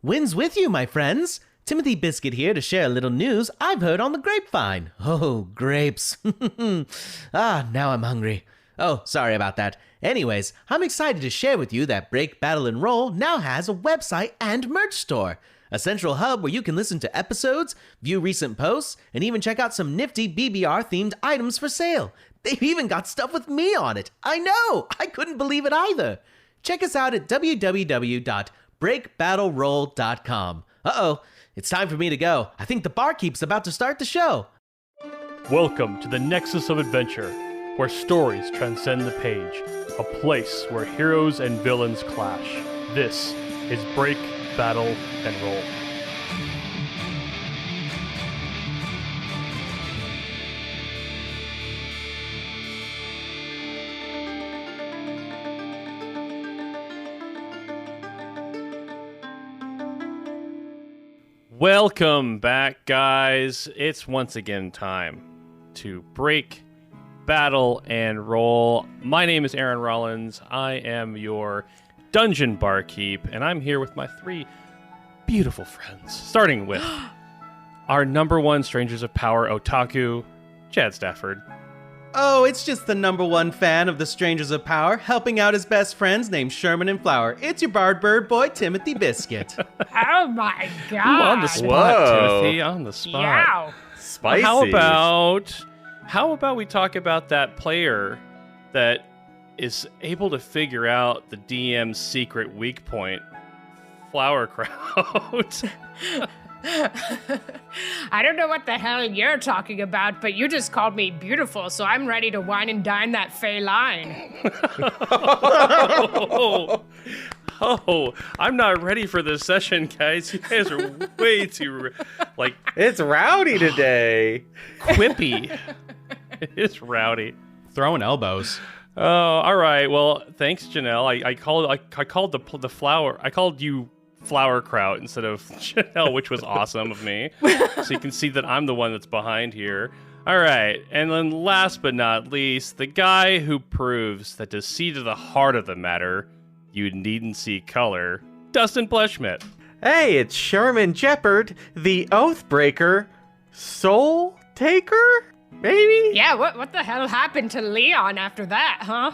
Winds with you, my friends. Timothy Biscuit here to share a little news I've heard on the grapevine. Oh, grapes. Now I'm hungry. Oh, sorry about that. Anyways, I'm excited to share with you that Break, Battle, and Roll now has a website and merch store. A central hub where you can listen to episodes, view recent posts, and even check out some nifty BBR-themed items for sale. They've even got stuff with me on it. I know! I couldn't believe it either. Check us out at www.breakbattleroll.com. Uh-oh, it's time for me to go. I think the barkeep's about to start the show. Welcome to the Nexus of Adventure, where stories transcend the page, a place where heroes and villains clash. This is Break, Battle, and Roll. Welcome back, guys. It's once again time to break, battle, and roll. My name is Aaron Rollins. I am your dungeon barkeep, and I'm here with my three beautiful friends, starting with our number one Strangers of Power otaku, Chad Stafford. Oh, it's just the number one fan of the Strangers of Power, helping out his best friends named Sherman and Flower. It's your Bard Bird boy, Timothy Biscuit. Oh my god. Ooh, on the spot, Timothy, on the spot. Yow. Spicy. How about we talk about that player that is able to figure out the DM's secret weak point, Flowerkraut? I don't know what the hell you're talking about, but you just called me beautiful, so I'm ready to wine and dine that fey line. Oh, I'm not ready for this session, guys. You guys are way too, It's rowdy today. quippy. It is rowdy. Throwing elbows. Oh, all right. Well, thanks, Janelle. I called the flower. I called you Flowerkraut instead of Janelle, which was awesome of me. So you can see that I'm the one that's behind here. All right. And then last but not least, the guy who proves that to see to the heart of the matter, you needn't see color, Dustin Bleschmidt. Hey, it's Sherman Jeopard, the Oathbreaker, Soul Taker? Maybe? Yeah, what the hell happened to Leon after that, huh?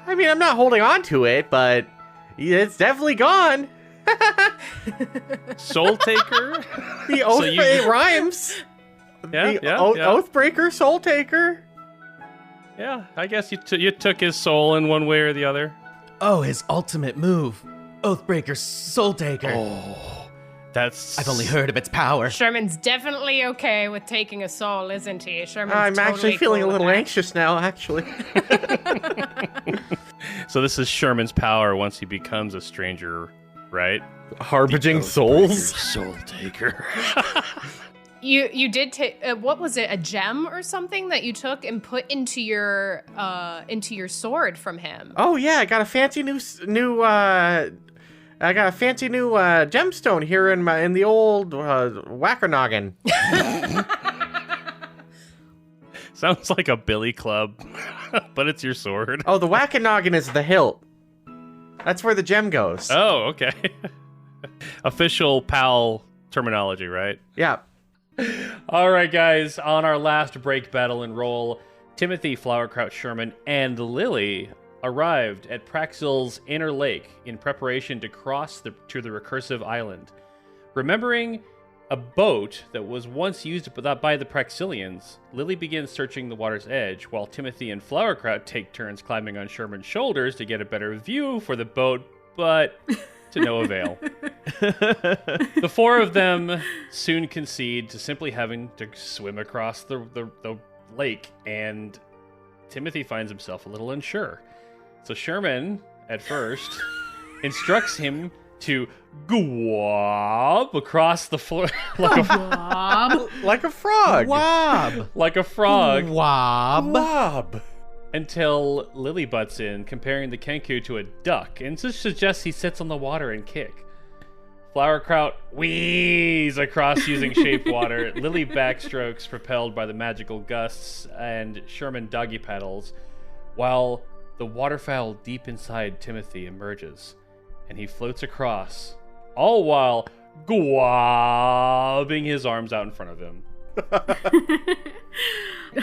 I mean, I'm not holding on to it, but it's definitely gone. Soul Taker? The Oath, it rhymes. Yeah, The yeah. Oathbreaker, Soul Taker. Yeah, I guess you took his soul in one way or the other. Oh, his ultimate move. Oathbreaker Soul Taker. Oh, that's... I've only heard of its power. Sherman's definitely okay with taking a soul, isn't he? Sherman's I'm totally actually feeling cool a little with that. anxious now, actually. So this is Sherman's power once he becomes a stranger, right? Harbinging souls? Soul Taker. You did take what was it, a gem or something that you took and put into your sword from him? Oh yeah, I got a fancy new gemstone here in the old whacker-noggin. Sounds like a billy club, but it's your sword. Oh, the whacker-noggin is the hilt. That's where the gem goes. Oh, okay. Official PAL terminology, right? Yeah. All right, guys. On our last break, battle, and roll, Timothy, Flowerkraut, Sherman, and Lily arrived at Praxil's inner lake in preparation to cross to the recursive island. Remembering a boat that was once used by the Praxilians, Lily begins searching the water's edge, while Timothy and Flowerkraut take turns climbing on Sherman's shoulders to get a better view for the boat, but to no avail. The four of them soon concede to simply having to swim across the lake, and Timothy finds himself a little unsure. So Sherman, at first, instructs him to gwab across the floor Like a frog. Wob. like a frog Wob. Bob. until Lily butts in, comparing the Kenku to a duck, and just suggests he sits on the water and kick. Flowerkraut wheeze across using shape water. Lily backstrokes propelled by the magical gusts, and Sherman doggy paddles, while the waterfowl deep inside Timothy emerges, and he floats across, all while globbing his arms out in front of him.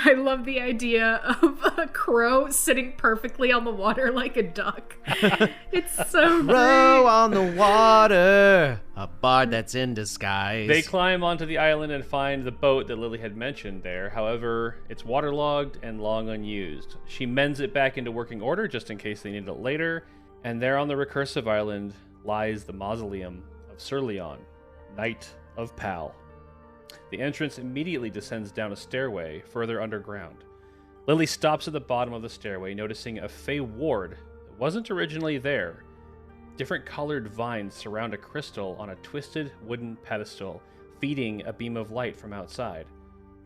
I love the idea of a crow sitting perfectly on the water like a duck. It's so great. Row on the water, a bard that's in disguise. They climb onto the island and find the boat that Lily had mentioned there. However, it's waterlogged and long unused. She mends it back into working order just in case they need it later. And there on the recursive island lies the mausoleum of Sir Leon, Knight of Pal. The entrance immediately descends down a stairway further underground. Lily stops at the bottom of the stairway, noticing a Fey ward that wasn't originally there. Different colored vines surround a crystal on a twisted wooden pedestal, feeding a beam of light from outside.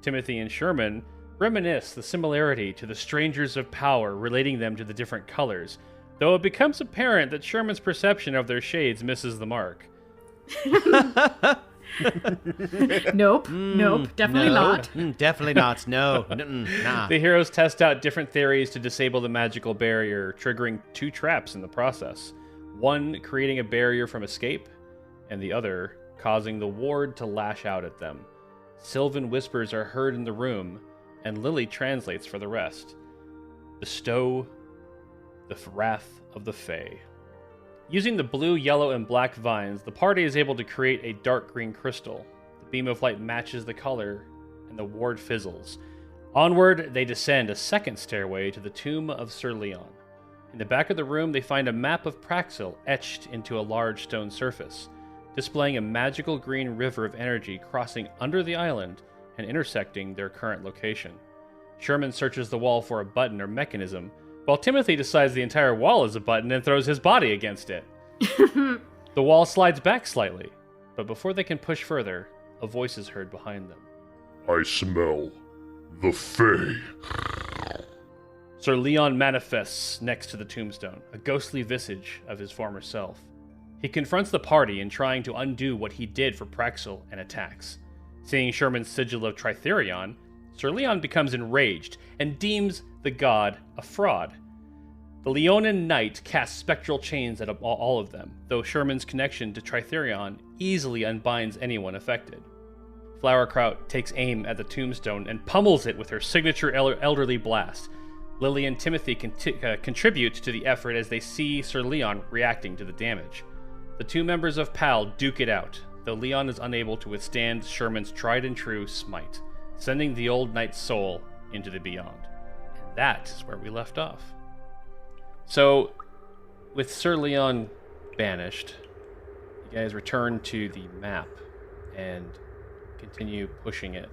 Timothy and Sherman reminisce the similarity to the Strangers of Power, relating them to the different colors, though it becomes apparent that Sherman's perception of their shades misses the mark. Nope, definitely not. Definitely not. No. Nah. The heroes test out different theories to disable the magical barrier, triggering 2 traps in the process. One creating a barrier from escape, and the other causing the ward to lash out at them. Sylvan whispers are heard in the room, and Lily translates for the rest. Bestow the wrath of the Fae. Using the blue, yellow, and black vines, the party is able to create a dark green crystal. The beam of light matches the color, and the ward fizzles. Onward, they descend a second stairway to the tomb of Sir Leon. In the back of the room, they find a map of Praxil etched into a large stone surface, displaying a magical green river of energy crossing under the island and intersecting their current location. Sherman searches the wall for a button or mechanism, while Timothy decides the entire wall is a button and throws his body against it. The wall slides back slightly, but before they can push further, a voice is heard behind them. I smell the Fae. Sir Leon manifests next to the tombstone, a ghostly visage of his former self. He confronts the party in trying to undo what he did for Praxil and attacks. Seeing Sherman's sigil of Tritherion, Sir Leon becomes enraged and deems the god a fraud. The Leonin Knight casts spectral chains at all of them, though Sherman's connection to Tritherion easily unbinds anyone affected. Flowerkraut takes aim at the tombstone and pummels it with her signature elderly blast. Lily and Timothy contribute to the effort as they see Sir Leon reacting to the damage. The 2 members of PAL duke it out, though Leon is unable to withstand Sherman's tried and true smite, sending the old knight's soul into the beyond. And that is where we left off. So, with Sir Leon banished, you guys return to the map and continue pushing it.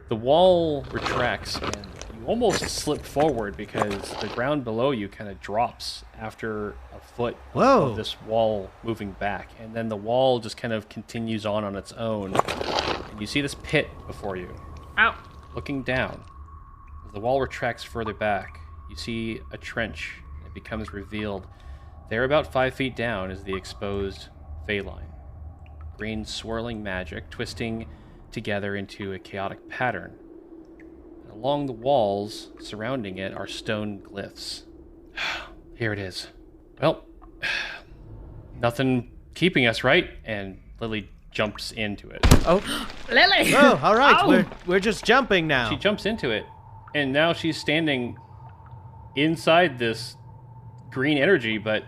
The wall retracts and you almost slip forward because the ground below you kind of drops after a foot of this wall moving back. And then the wall just kind of continues on its own. And you see this pit before you. Ow. Looking down, as the wall retracts further back, you see a trench. It becomes revealed. There, about 5 feet down, is the exposed Fey line. Green swirling magic twisting together into a chaotic pattern. And along the walls surrounding it are stone glyphs. Here it is. Well, nothing keeping us, right? And Lily jumps into it. Oh, Lily! oh, all right. Ow! We're just jumping now. She jumps into it, and now she's standing inside this green energy, but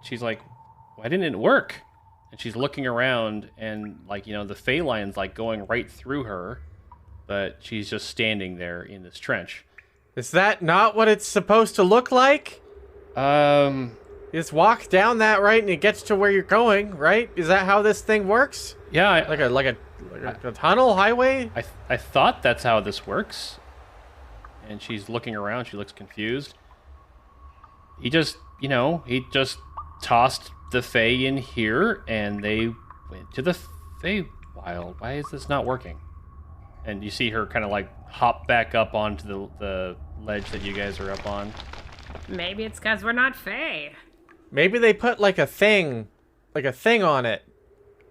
she's like, why didn't it work? And she's looking around, and the Fey line's going right through her, but she's just standing there in this trench. Is that not what it's supposed to look like? You just walk down that, right, and it gets to where you're going, right? Is that how this thing works? Yeah, Like a tunnel, highway? I thought that's how this works. And she's looking around. She looks confused. He just tossed the Fae in here, and they went to the Feywild. Why is this not working? And you see her kind of hop back up onto the ledge that you guys are up on. Maybe it's because we're not Fae. Maybe they put a thing on it.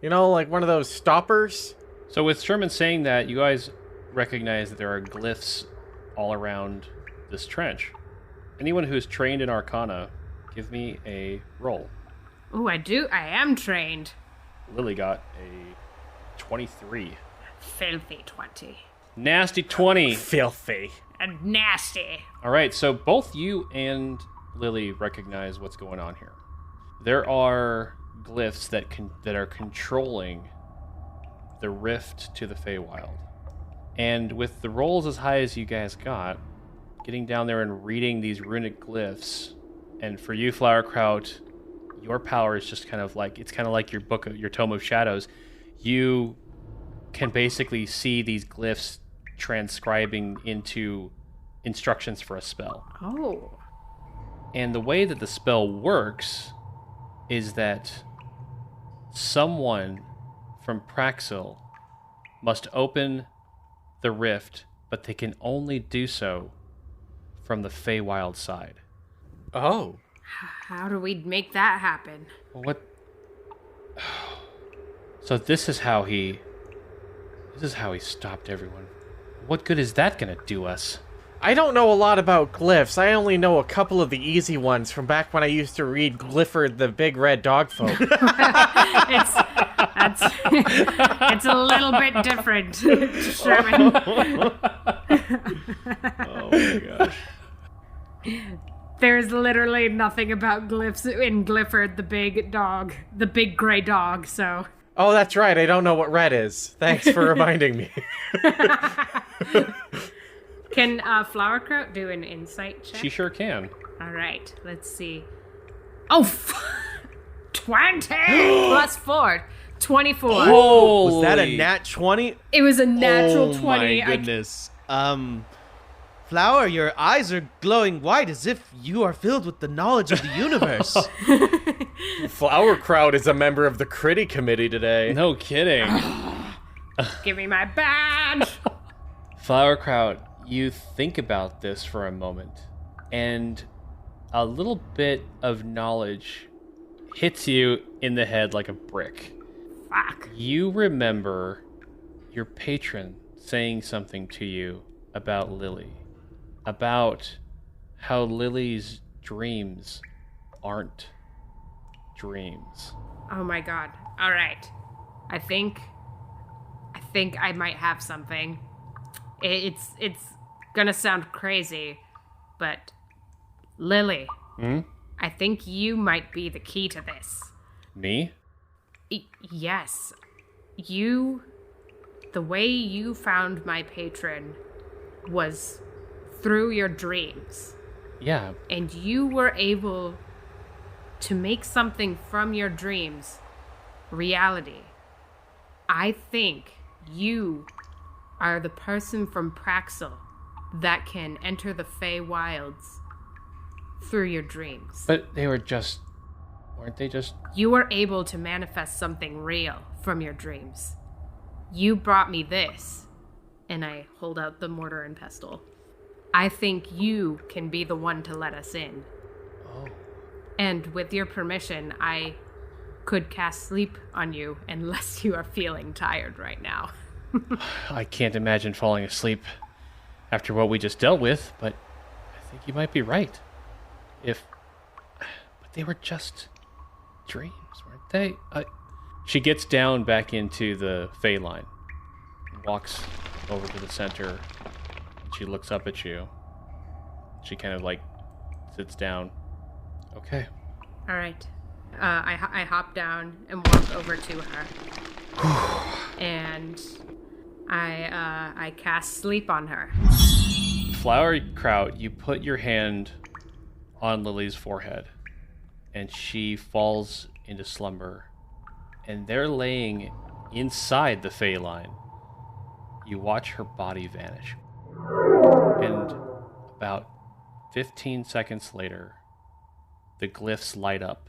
Like one of those stoppers. So with Sherman saying that, you guys recognize that there are glyphs all around this trench. Anyone who's trained in Arcana, give me a roll. Ooh, I am trained. Lily got a 23. Filthy 20. Nasty 20. Filthy. And nasty. All right, so both you and Lily recognize what's going on here. There are glyphs that are controlling the rift to the Feywild. And with the rolls as high as you guys got, getting down there and reading these runic glyphs, and for you, Flowerkraut, your power is just kind of like your Tome of Shadows. You can basically see these glyphs transcribing into instructions for a spell. Oh. And the way that the spell works is that someone from Praxil must open the rift, but they can only do so from the Feywild side. Oh. How do we make that happen? What? So this is how he stopped everyone. What good is that gonna do us? I don't know a lot about glyphs. I only know a couple of the easy ones from back when I used to read Glyfford the Big Red Dog Folk. It's a little bit different, Sherman. Oh my gosh. There's literally nothing about glyphs in Glyfford the big gray dog, so... Oh, that's right. I don't know what red is. Thanks for reminding me. Can Flowerkraut do an insight check? She sure can. All right, let's see. Oh, 20 plus 4. 24. Holy. Was that a nat 20? It was a natural oh 20. My goodness. Flower, your eyes are glowing white as if you are filled with the knowledge of the universe. Flowerkraut is a member of the Critty Committee today. No kidding. Give me my badge. Flowerkraut, you think about this for a moment, and a little bit of knowledge hits you in the head like a brick. Fuck. You remember your patron saying something to you about Lily. About how Lily's dreams aren't dreams. Oh my god. All right. I think I might have something. It's gonna sound crazy, but Lily, I think you might be the key to this. Me? Yes. The way you found my patron was through your dreams. Yeah. And you were able to make something from your dreams reality. I think you are the person from Praxil that can enter the Feywilds through your dreams. But weren't they just... You were able to manifest something real from your dreams. You brought me this, and I hold out the mortar and pestle. I think you can be the one to let us in. Oh. And with your permission, I could cast sleep on you unless you are feeling tired right now. I can't imagine falling asleep after what we just dealt with, but I think you might be right. But they were just dreams, weren't they? She gets down back into the Fey line, walks over to the center. She looks up at you. She kind of sits down. Okay. All right. I hop down and walk over to her. And I cast sleep on her. Flowerkraut, you put your hand on Lily's forehead, and she falls into slumber. And they're laying inside the Fey line. You watch her body vanish. And about 15 seconds later, the glyphs light up.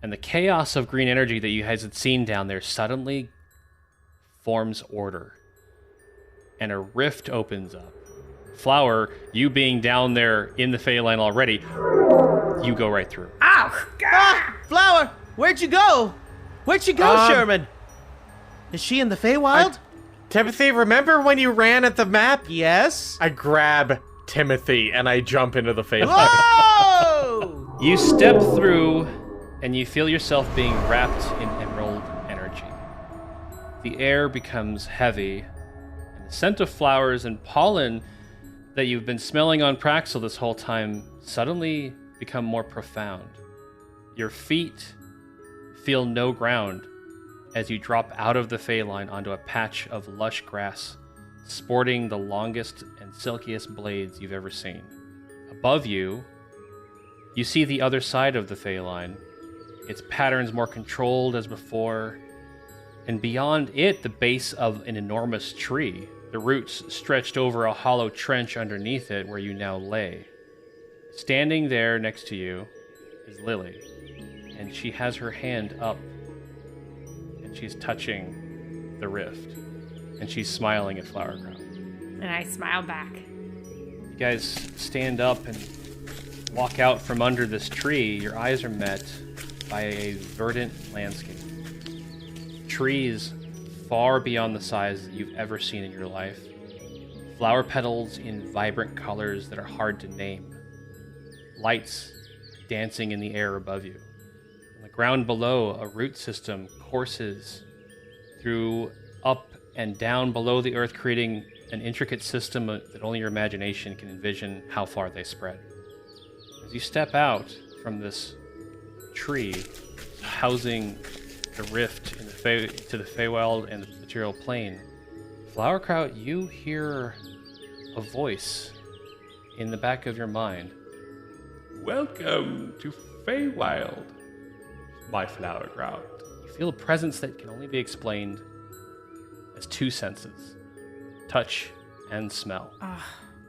And the chaos of green energy that you guys had seen down there suddenly forms order. And a rift opens up. Flower, you being down there in the Fey line already, you go right through. Ow! Ah, Flower, where'd you go? Where'd you go, Sherman? Is she in the Feywild? Timothy, remember when you ran at the map? Yes. I grab Timothy and I jump into the Fey line. Whoa! You step through, and you feel yourself being wrapped in emerald energy. the air becomes heavy, and the scent of flowers and pollen that you've been smelling on Praxil this whole time suddenly become more profound. Your feet feel no ground as you drop out of the Feyline onto a patch of lush grass, sporting the longest and silkiest blades you've ever seen. Above you, you see the other side of the Feyline, its patterns more controlled as before, and beyond it, the base of an enormous tree, the roots stretched over a hollow trench underneath it where you now lay. Standing there next to you is Lily, and she has her hand up, and she's touching the rift, and she's smiling at Flowerkraut. And I smile back. You guys stand up and walk out from under this tree. Your eyes are met by a verdant landscape. Trees far beyond the size that you've ever seen in your life. Flower petals in vibrant colors that are hard to name. Lights dancing in the air above you. On the ground below, a root system courses through up and down below the earth, creating an intricate system that only your imagination can envision how far they spread. As you step out from this tree housing the rift in to the Feywild and the material plane, Flowerkraut, you hear a voice in the back of your mind. Welcome to Feywild, my Flowerkraut. You feel a presence that can only be explained as two senses, touch and smell.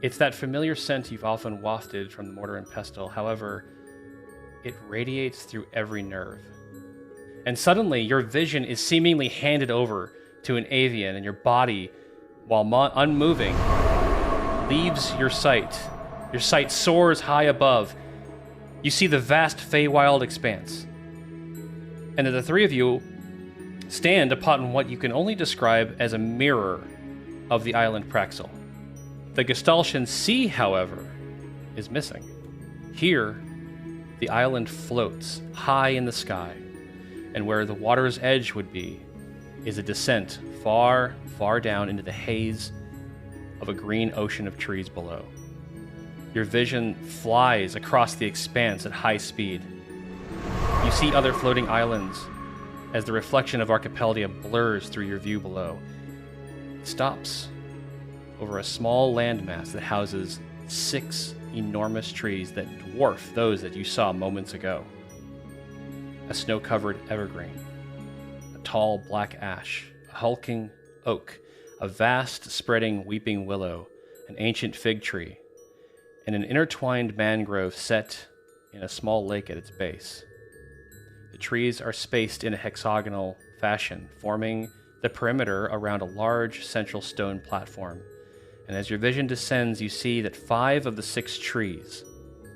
It's that familiar scent you've often wafted from the mortar and pestle. However, it radiates through every nerve. And suddenly, your vision is seemingly handed over to an avian, and your body, while unmoving, leaves your sight. Your sight soars high above. You see the vast Feywild expanse. And the three of you stand upon what you can only describe as a mirror of the island Praxil. The Gestaltian sea, however, is missing. Here, the island floats high in the sky, and where the water's edge would be is a descent far, far down into the haze of a green ocean of trees below. Your vision flies across the expanse at high speed. You see other floating islands as the reflection of Archipelagia blurs through your view below. It stops over a small landmass that houses 6 enormous trees that dwarf those that you saw moments ago. A snow-covered evergreen, a tall black ash, a hulking oak, a vast spreading weeping willow, an ancient fig tree, and an intertwined mangrove set in a small lake at its base. The trees are spaced in a hexagonal fashion, forming the perimeter around a large central stone platform. And as your vision descends, you see that 5 of the 6 trees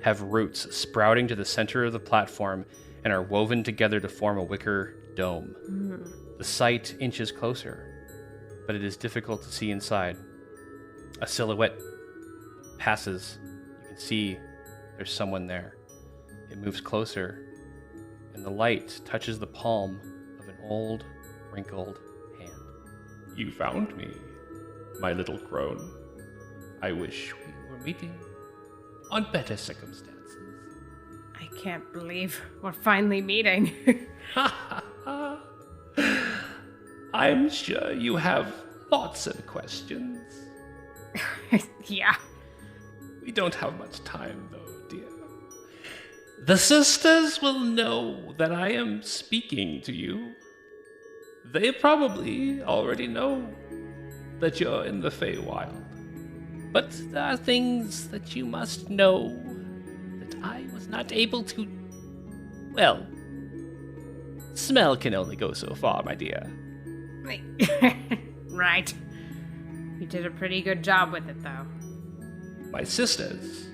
have roots sprouting to the center of the platform and are woven together to form a wicker dome. The sight inches closer, but it is difficult to see inside. A silhouette passes. You can see there's someone there. It moves closer, and the light touches the palm of an old, wrinkled hand. You found me, my little crone. I wish we were meeting on better circumstances. I can't believe we're finally meeting. I'm sure you have lots of questions. Yeah. We don't have much time, though, dear. The sisters will know that I am speaking to you. They probably already know that you're in the Feywild. But there are things that you must know that I was not able to... Well, smell can only go so far, my dear. Right. You did a pretty good job with it, though. My sisters,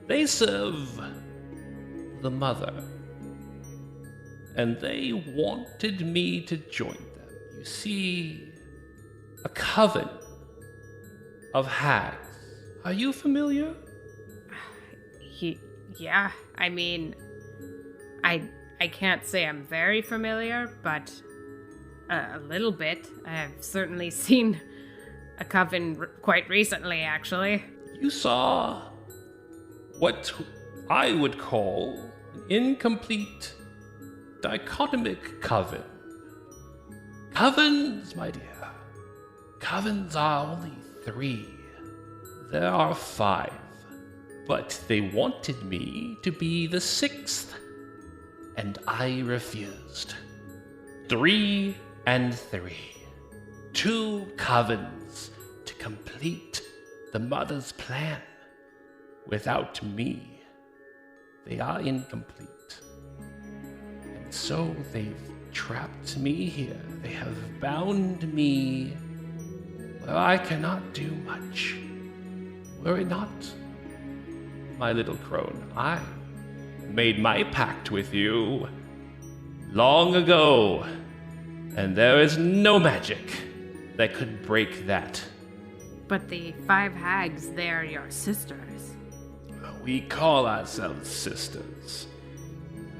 they serve the mother. And they wanted me to join them. You see, a coven of hags. Are you familiar? Yeah, I mean, I can't say I'm very familiar, but A little bit. I've certainly seen a coven quite recently, actually. You saw what I would call an incomplete dichotomic coven. Covens, my dear. Covens are only 3. There are 5. But they wanted me to be the 6th, and I refused. 3 and 3. 2 covens to complete the mother's plan. Without me, they are incomplete. And so they've trapped me here. They have bound me where I cannot do much. Were it not, my little crone, I made my pact with you long ago, and there is no magic that could break that. But the 5 hags, they're your sisters. We call ourselves sisters.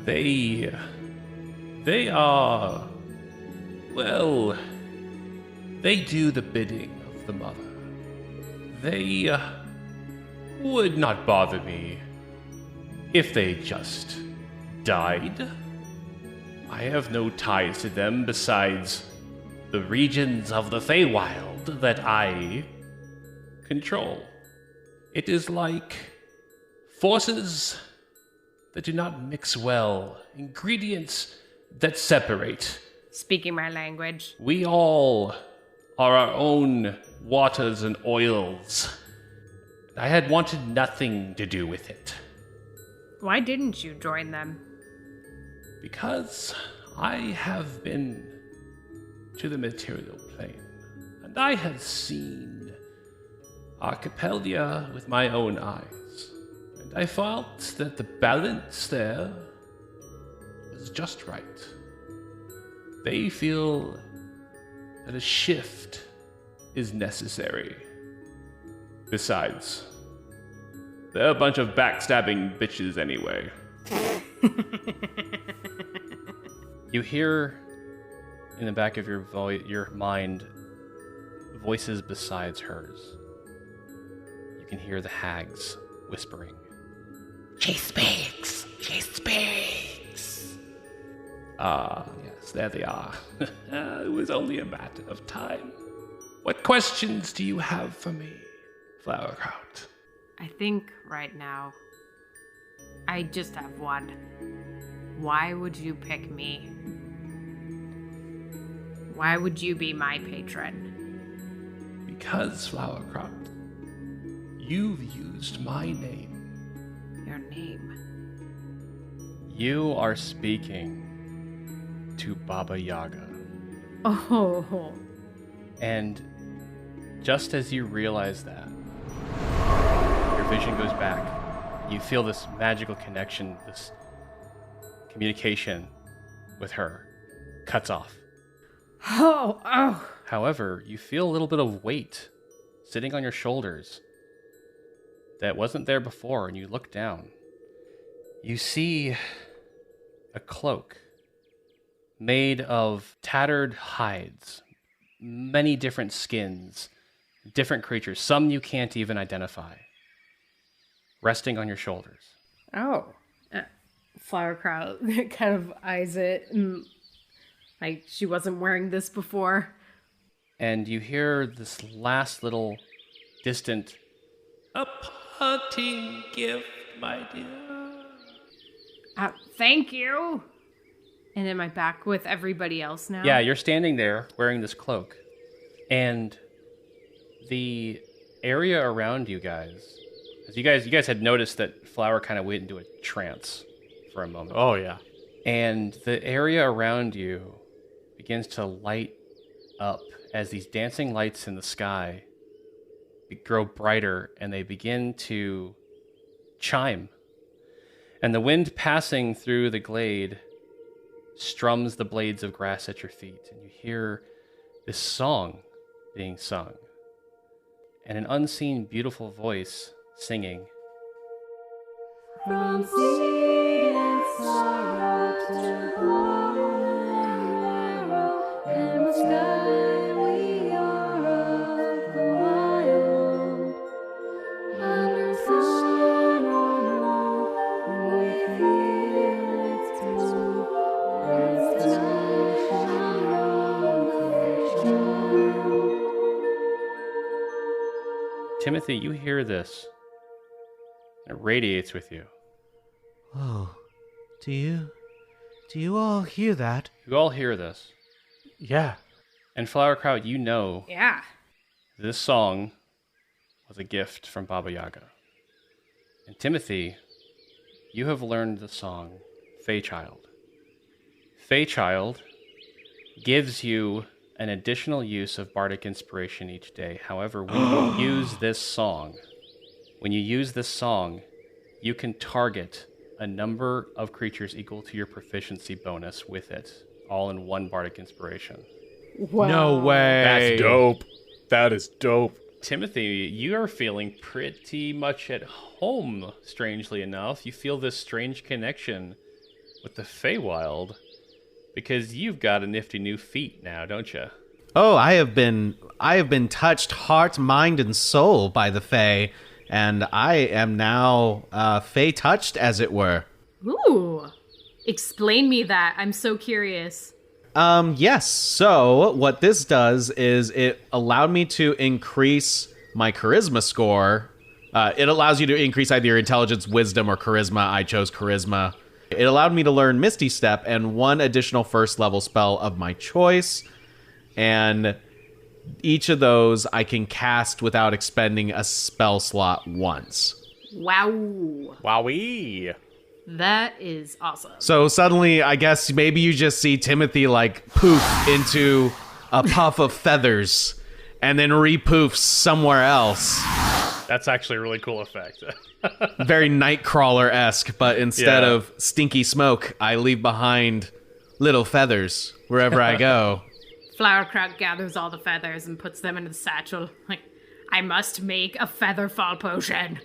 They are, well, they do the bidding of the mother. They would not bother me if they just died. I have no ties to them besides the regions of the Feywild that I control. It is like forces that do not mix well, ingredients that separate. Speaking my language. We all are our own waters and oils. I had wanted nothing to do with it. Why didn't you join them? Because I have been to the material plane, and I have seen Archipelia with my own eyes, and I felt that the balance there was just right. They feel that a shift is necessary. Besides, they're a bunch of backstabbing bitches anyway. You hear in the back of your mind voices besides hers. You can hear the hags whispering. She speaks. She speaks. Ah, yes, there they are. It was only a matter of time. What questions do you have for me, Flowerkraut? I think right now, I just have one. Why would you pick me? Why would you be my patron? Because, Flowerkraut, you've used my name. Your name. You are speaking to Baba Yaga. Oh. And just as you realize that, your vision goes back. You feel this magical connection, this communication with her cuts off. Oh. However, you feel a little bit of weight sitting on your shoulders that wasn't there before, and you look down. You see a cloak made of tattered hides, many different skins, different creatures, some you can't even identify, resting on your shoulders. Oh. Flowerkraut kind of eyes it, and like she wasn't wearing this before. And you hear this last little distant, A parting gift, my dear. Thank you. And am I back with everybody else now? yeah, you're standing there wearing this cloak. And the area around you guys, as you guys had noticed that Flower kind of went into a trance for a moment. Oh, yeah. And the area around you begins to light up as these dancing lights in the sky grow brighter, and they begin to chime. And the wind passing through the glade strums the blades of grass at your feet, and you hear this song being sung, and an unseen beautiful voice singing. From seed and sorrow to bone and marrow, and Timothy, you hear this. It radiates with you. Oh, do you all hear that? You all hear this. Yeah. And Flowerkraut, you know Yeah. this song was a gift from Baba Yaga. And Timothy, you have learned the song Feychild. Feychild gives you an additional use of bardic inspiration each day. However, when you use this song, you can target a number of creatures equal to your proficiency bonus with it, all in one bardic inspiration. Wow. No way. That's dope. That is dope. Timothy, you are feeling pretty much at home, strangely enough. You feel this strange connection with the Feywild because you've got a nifty new feat now, don't you? Oh, I have been touched heart, mind, and soul by the Fey, and I am now Fey touched, as it were. Ooh. Explain me that. I'm so curious. Yes. So what this does is it allowed me to increase my charisma score. It allows you to increase either your intelligence, wisdom, or charisma. I chose charisma. It allowed me to learn Misty Step and one additional first level spell of my choice. And each of those I can cast without expending a spell slot once. Wow. Wowee. That is awesome. So suddenly, I guess maybe you just see Timothy like poof into a puff of feathers and then re-poofs somewhere else. That's actually a really cool effect. Very Nightcrawler-esque, but instead Yeah. of stinky smoke, I leave behind little feathers wherever I go. Flowerkraut gathers all the feathers and puts them into the satchel. Like, I must make a feather fall potion.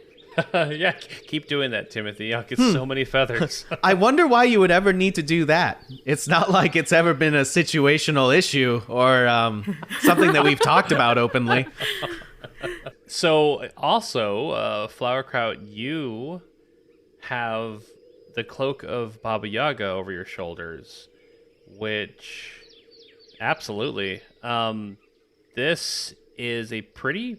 Yeah, keep doing that, Timothy. I'll get so many feathers. I wonder why you would ever need to do that. It's not like it's ever been a situational issue or something that we've talked about openly. So, also, Flowerkraut, you have the cloak of Baba Yaga over your shoulders, which, absolutely, this is a pretty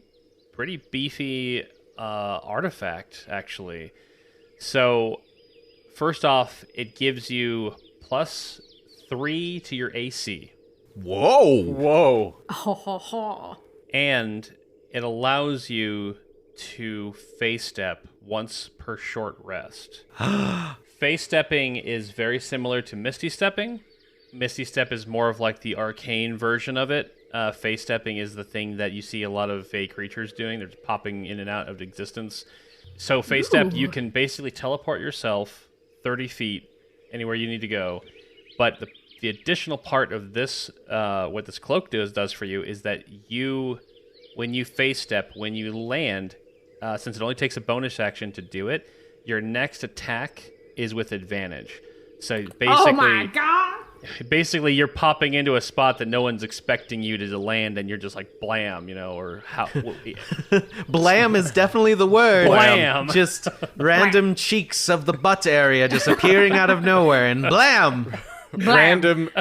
beefy artifact, actually. So, first off, it gives you +3 to your AC. Whoa. Ho ho ho. And it allows you to face step once per short rest. Face stepping is very similar to Misty Stepping. Misty Step is more of like the arcane version of it. Face stepping is the thing that you see a lot of Fey creatures doing. They're just popping in and out of existence. So face step, you can basically teleport yourself 30 feet anywhere you need to go. But the additional part of this, what this cloak does for you, is that when you face step, when you land, since it only takes a bonus action to do it, your next attack is with advantage. So basically, Oh my god! Basically, you're popping into a spot that no one's expecting you to land, and you're just like blam, or how? Blam is definitely the word. Blam. Just random cheeks of the butt area just appearing out of nowhere, and blam. Random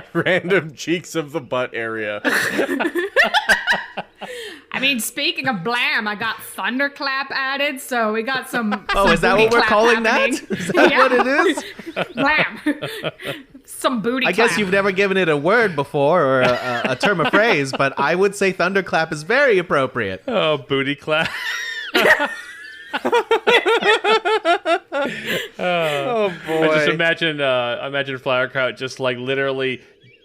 cheeks of the butt area. I mean, speaking of blam, I got thunderclap added, so we got some. Oh, is that what we're calling that? Is that what it is? Blam. Some booty I clap. guess you've never given it a word before or a term of phrase, but I would say thunderclap is very appropriate. Oh, booty clap. Oh boy. I just imagine Flowerkraut just like literally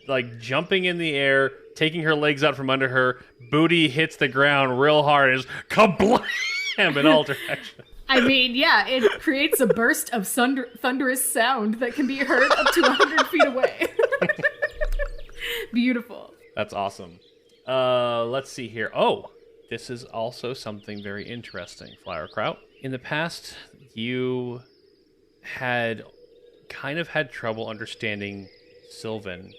like jumping in the air, taking her legs out from under her, booty hits the ground real hard, is kablam in all directions. I mean, yeah, it creates a burst of thunderous sound that can be heard up to 100 feet away. Beautiful. That's awesome. Let's see here. Oh, this is also something very interesting, Flowerkraut. In the past, you had kind of had trouble understanding Sylvan,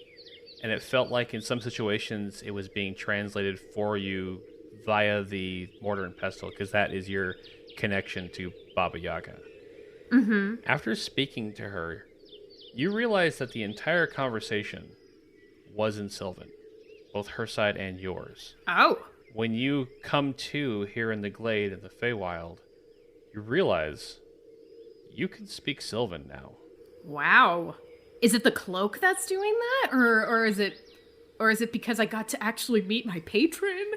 and it felt like in some situations it was being translated for you via the mortar and pestle, because that is your connection to Baba Yaga. Mm-hmm. After speaking to her, you realize that the entire conversation was in Sylvan, both her side and yours. Oh. when you come to here in the glade in the Feywild, you realize you can speak Sylvan now. Wow. Is it the cloak that's doing that? Or is it because I got to actually meet my patron?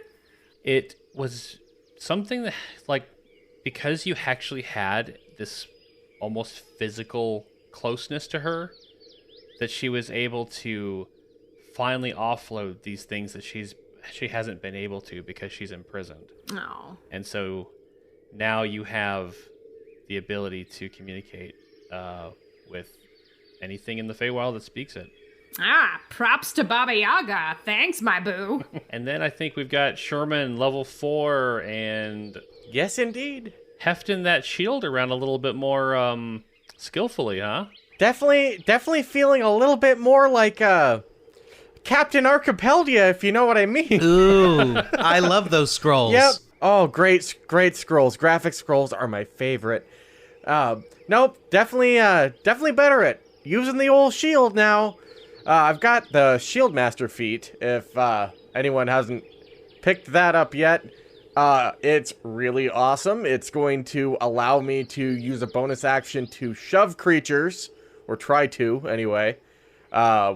It was something that, like, because you actually had this almost physical closeness to her, that she was able to finally offload these things that she hasn't been able to because she's imprisoned. Oh. And so now you have the ability to communicate with anything in the Feywild that speaks it. Ah, props to Baba Yaga. Thanks, my boo. And then I think we've got Sherman level 4 and Yes, indeed. hefting that shield around a little bit more skillfully, huh? Definitely feeling a little bit more like Captain Archipeldia, if you know what I mean. Ooh, I love those scrolls. Yep. Oh, great scrolls. Graphic scrolls are my favorite. Nope, definitely better at using the old shield now. I've got the Shield Master feat, if anyone hasn't picked that up yet. It's really awesome. It's going to allow me to use a bonus action to shove creatures, or try to, anyway,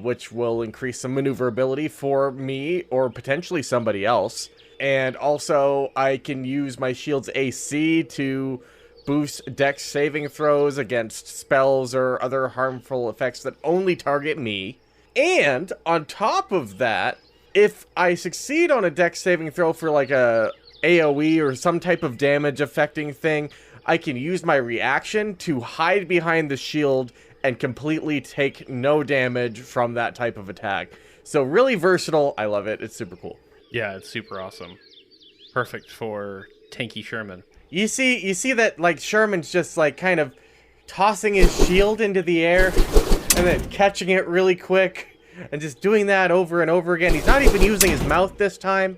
which will increase some maneuverability for me, or potentially somebody else. And also, I can use my shield's AC to boost dex saving throws against spells or other harmful effects that only target me. And, on top of that, if I succeed on a dex saving throw for like a AoE or some type of damage affecting thing, I can use my reaction to hide behind the shield and completely take no damage from that type of attack. So really versatile. I love it. It's super cool. Yeah, it's super awesome. Perfect for tanky Sherman. You see that, like, Sherman's just like kind of tossing his shield into the air and then catching it really quick and just doing that over and over again. He's not even using his mouth this time.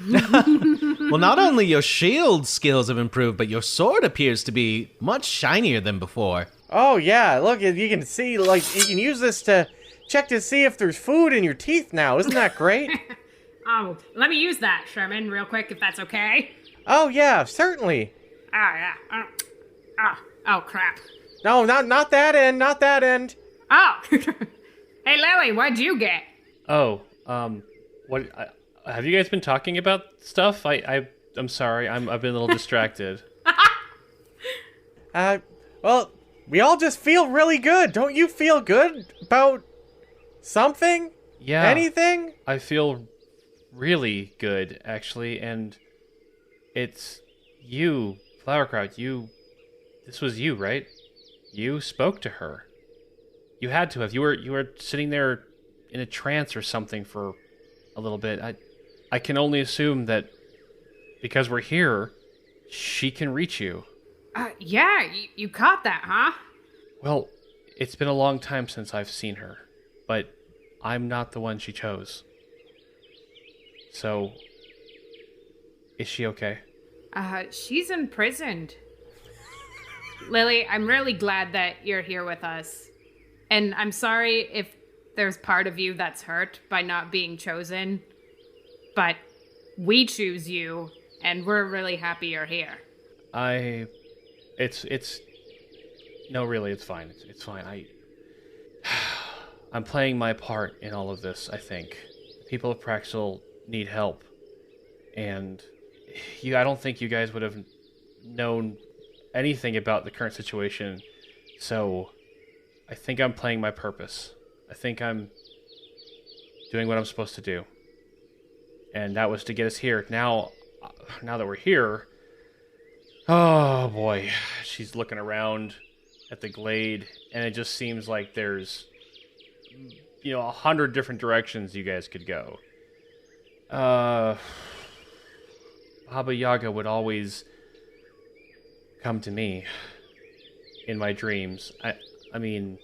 Well, not only your shield skills have improved, but your sword appears to be much shinier than before. Oh yeah, look, you can see, like, you can use this to check to see if there's food in your teeth now. Isn't that great? Oh, let me use that, Sherman, real quick, if that's okay. Oh yeah, certainly. Oh, yeah. Oh, crap. No, not that end, not that end. Oh. Hey, Lily, what'd you get? Oh, what? Have you guys been talking about stuff? I'm sorry. I've been a little distracted. Well, we all just feel really good. Don't you feel good about something? Yeah. Anything? I feel really good, actually, and it's you, Flowerkraut. This was you, right? You spoke to her. You had to have. You were sitting there in a trance or something for a little bit. I can only assume that because we're here, she can reach you. Yeah, you caught that, huh? Well, it's been a long time since I've seen her, but I'm not the one she chose. So, is she okay? She's imprisoned. Lily, I'm really glad that you're here with us. And I'm sorry if there's part of you that's hurt by not being chosen. But we choose you, and we're really happy you're here. No, really, it's fine. It's fine. I'm playing my part in all of this, I think. The people of Praxil need help. And I don't think you guys would have known anything about the current situation. So I think I'm playing my purpose. I think I'm doing what I'm supposed to do. And that was to get us here. Now that we're here, oh boy, she's looking around at the glade, and it just seems like there's 100 different directions you guys could go. Baba Yaga would always come to me in my dreams. I mean,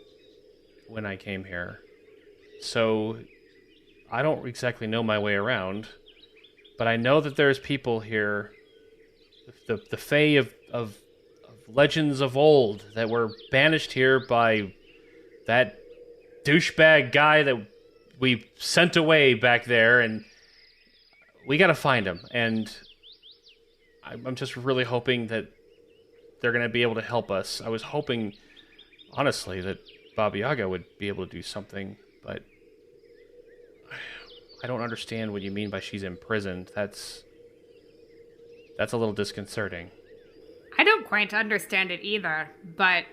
when I came here. So I don't exactly know my way around, but I know that there's people here, the Fae of legends of old, that were banished here by that douchebag guy that we sent away back there, and we got to find them, and I'm just really hoping that they're going to be able to help us. I was hoping, honestly, that Baba Yaga would be able to do something, but I don't understand what you mean by she's imprisoned. That's a little disconcerting. I don't quite understand it either, but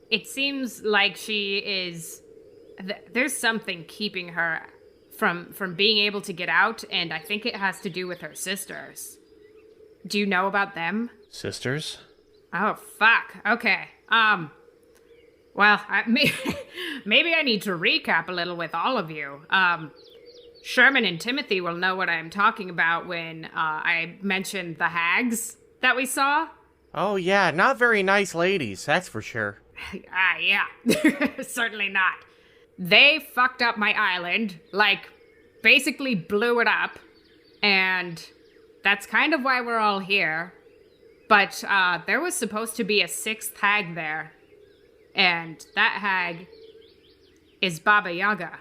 it seems like she is... there's something keeping her from being able to get out, and I think it has to do with her sisters. Do you know about them? Sisters? Oh, fuck. Okay. Well, maybe I need to recap a little with all of you. Sherman and Timothy will know what I'm talking about when I mentioned the hags that we saw. Oh, yeah, not very nice ladies, that's for sure. Yeah. Certainly not. They fucked up my island, like, basically blew it up, and that's kind of why we're all here. But there was supposed to be a 6th hag there, and that hag is Baba Yaga.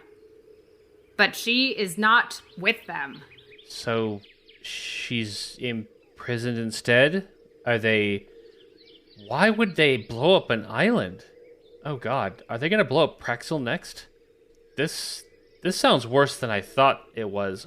But she is not with them. So she's imprisoned instead? Why would they blow up an island? Oh god, are they gonna blow up Praxil next? This sounds worse than I thought it was.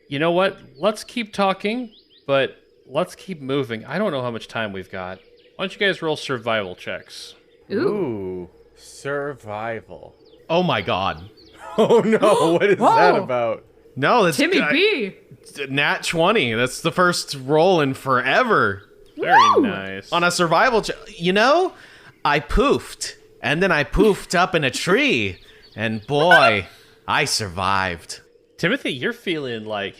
You know what? Let's keep talking, but let's keep moving. I don't know how much time we've got. Why don't you guys roll survival checks? Ooh, survival. Oh my god. Oh no, what is that about? No, that's Timmy B! Nat 20. That's the first roll in forever. Very nice. On a survival check. You know, I poofed. And then I poofed up in a tree. And boy, I survived. Timothy, you're feeling like...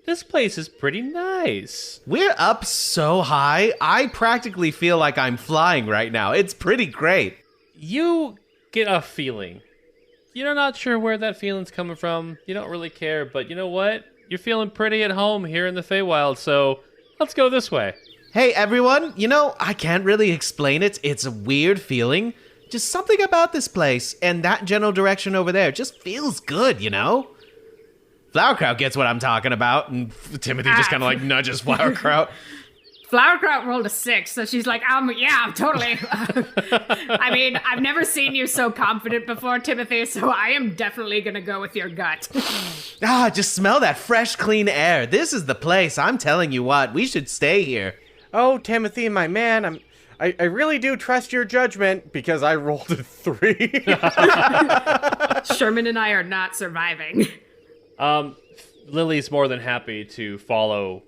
this place is pretty nice. We're up so high, I practically feel like I'm flying right now. It's pretty great. You get a feeling. You're not sure where that feeling's coming from. You don't really care, but you know what? You're feeling pretty at home here in the Feywild, so let's go this way. Hey, everyone. You know, I can't really explain it. It's a weird feeling. Just something about this place and that general direction over there just feels good, you know? Flowerkraut gets what I'm talking about, and Timothy just kind of like nudges Flowerkraut. Flowerkraut rolled a 6, so she's like, yeah, totally. I mean, I've never seen you so confident before, Timothy, so I am definitely gonna go with your gut. Just smell that fresh, clean air. This is the place. I'm telling you what, we should stay here. Oh, Timothy, my man, I really do trust your judgment because I rolled a 3. Sherman and I are not surviving. Lily's more than happy to follow.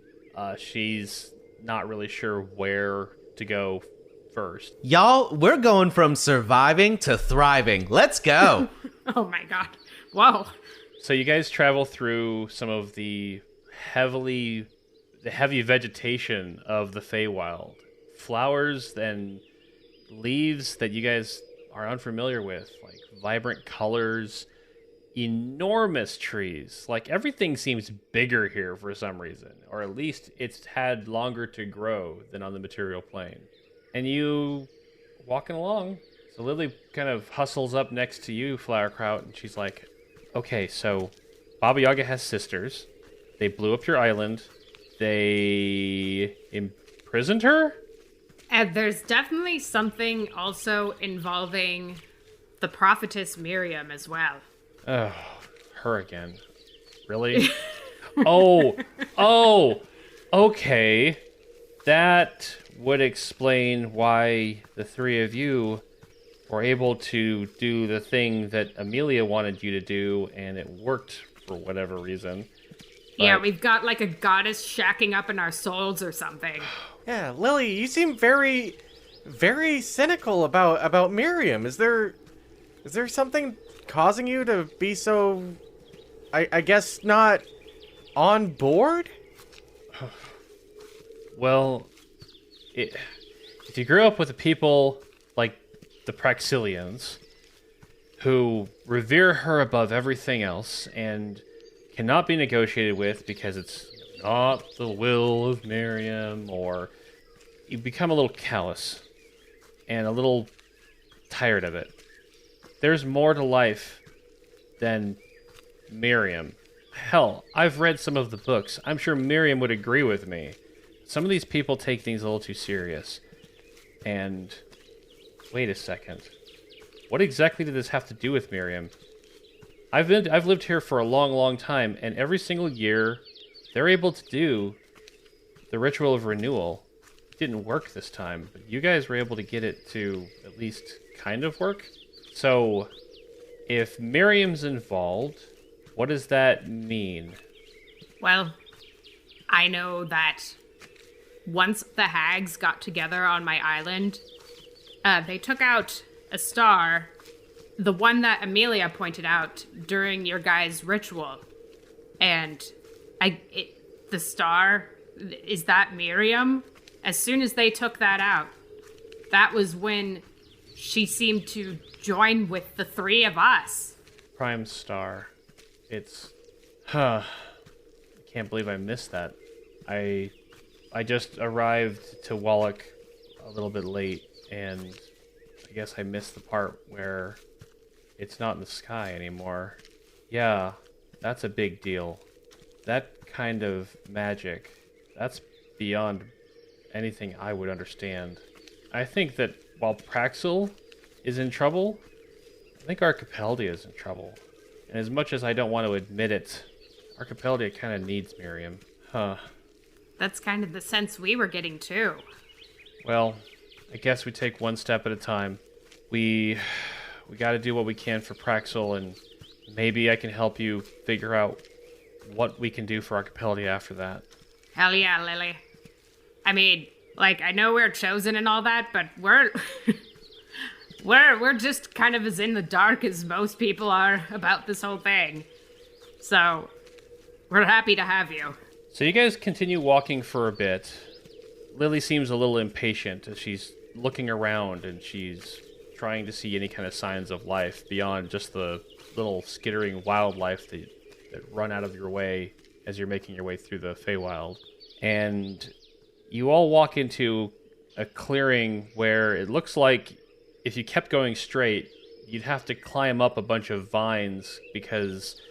She's not really sure where to go first. Y'all, we're going from surviving to thriving. Let's go. Oh my god. Whoa. So you guys travel through some of the heavy vegetation of the Feywild. Flowers and leaves that you guys are unfamiliar with, like vibrant colors, enormous trees. Like everything seems bigger here for some reason, or at least it's had longer to grow than on the material plane. And you walking along. So Lily kind of hustles up next to you, Flowerkraut, and she's like, okay, so Baba Yaga has sisters. They blew up your island. They imprisoned her? And there's definitely something also involving the prophetess Miriam as well. Oh, her again. Really? Oh, okay. That would explain why the three of you were able to do the thing that Amelia wanted you to do, and it worked for whatever reason. Yeah, we've got like a goddess shacking up in our souls or something. Yeah, Lily, you seem very, very cynical about Miriam. Is there something causing you to be so, I guess, not on board? Well, if you grew up with the people like the Praxilians, who revere her above everything else and cannot be negotiated with because it's not the will of Miriam, or you become a little callous and a little tired of it. There's more to life than Miriam. Hell, I've read some of the books. I'm sure Miriam would agree with me. Some of these people take things a little too serious. And wait a second. What exactly did this have to do with Miriam? I've lived here for a long, long time, and every single year they're able to do the ritual of renewal. It didn't work this time, but you guys were able to get it to at least kind of work. So, if Miriam's involved, what does that mean? Well, I know that once the hags got together on my island, they took out a star, the one that Amelia pointed out during your guys' ritual. And the star, is that Miriam? As soon as they took that out, that was when she seemed to join with the three of us. Prime Star. I can't believe I missed that. I just arrived to Wallach a little bit late, and I guess I missed the part where it's not in the sky anymore. Yeah, that's a big deal. That kind of magic, that's beyond anything I would understand. I think that while Praxil is in trouble, I think Archipelagia is in trouble. And as much as I don't want to admit it, Archipelagia kind of needs Miriam. Huh. That's kind of the sense we were getting too. Well, I guess we take one step at a time. We got to do what we can for Praxil, and maybe I can help you figure out what we can do for Archipelagia after that. Hell yeah, Lily. I mean, like, I know we're chosen and all that, but we're we're just kind of as in the dark as most people are about this whole thing. So, we're happy to have you. So you guys continue walking for a bit. Lily seems a little impatient as she's looking around and she's trying to see any kind of signs of life beyond just the little skittering wildlife that run out of your way as you're making your way through the Feywild. And you all walk into a clearing where it looks like if you kept going straight, you'd have to climb up a bunch of vines because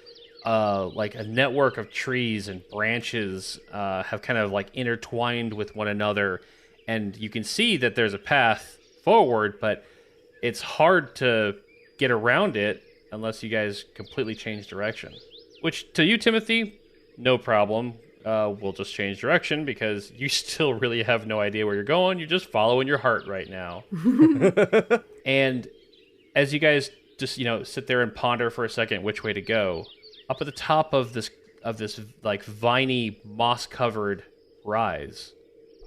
like a network of trees and branches have kind of like intertwined with one another, and you can see that there's a path forward, but it's hard to get around it unless you guys completely change direction. Which, to you, Timothy, no problem. We'll just change direction because you still really have no idea where you're going. You're just following your heart right now. And as you guys just, sit there and ponder for a second which way to go, up at the top of this like viney, moss-covered rise,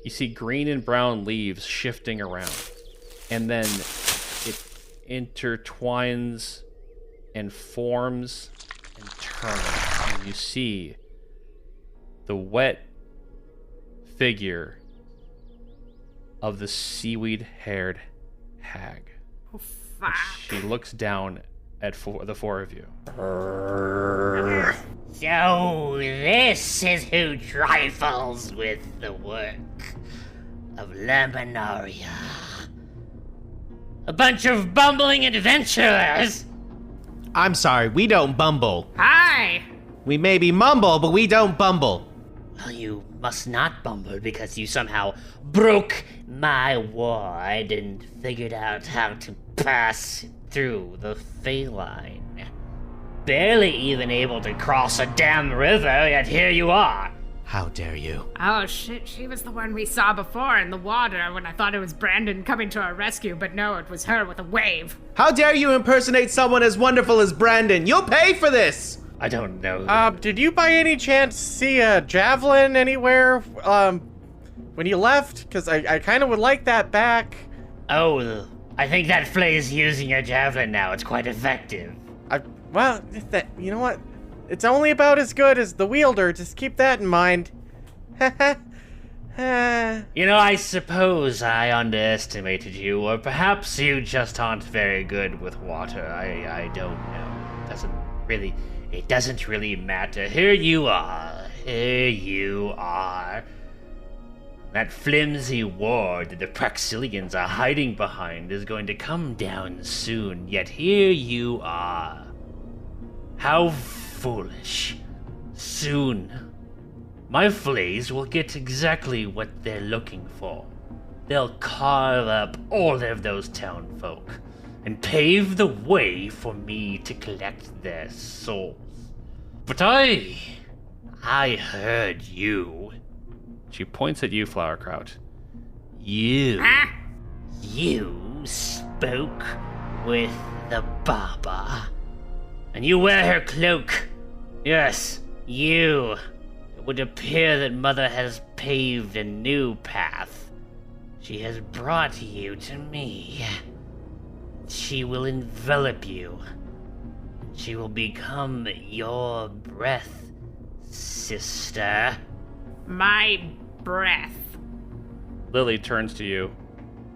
you see green and brown leaves shifting around. And then it intertwines and forms and turns. And you see the wet figure of the seaweed-haired hag. Oh, fuck. She looks down at the four of you. So this is who trifles with the work of Laminaria. A bunch of bumbling adventurers. I'm sorry, we don't bumble. Hi! We maybe mumble, but we don't bumble. Well, you must not bumble because you somehow broke my ward and figured out how to pass through the Feyline. Barely even able to cross a damn river, yet here you are. How dare you? Oh shit, she was the one we saw before in the water when I thought it was Brandon coming to our rescue, but no, it was her with a wave. How dare you impersonate someone as wonderful as Brandon? You'll pay for this! I don't know. Did you by any chance see a javelin anywhere, when you left? Because I kind of would like that back. Oh, I think that Flay's using a javelin now. It's quite effective. You know what? It's only about as good as the wielder. Just keep that in mind. I suppose I underestimated you, or perhaps you just aren't very good with water. I don't know. It doesn't really matter. Here you are. That flimsy ward that the Praxilians are hiding behind is going to come down soon, yet here you are. How foolish. Soon, my fleas will get exactly what they're looking for. They'll carve up all of those town folk and pave the way for me to collect their souls. But I heard you. She points at you, Flowerkraut. You spoke with the Baba. And you wear her cloak. Yes, you. It would appear that Mother has paved a new path. She has brought you to me. She will envelop you. She will become your breath, sister. My breath. Lily turns to you.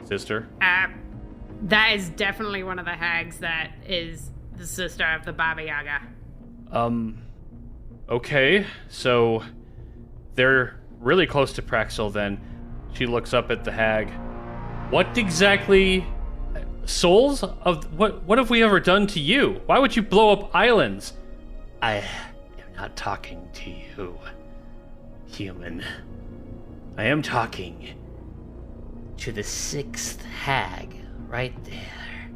Sister? That is definitely one of the hags that is the sister of the Baba Yaga. Okay, so they're really close to Praxil then. She looks up at the hag. What exactly... Souls? What have we ever done to you? Why would you blow up islands? I am not talking to you, human. I am talking to the sixth hag right there.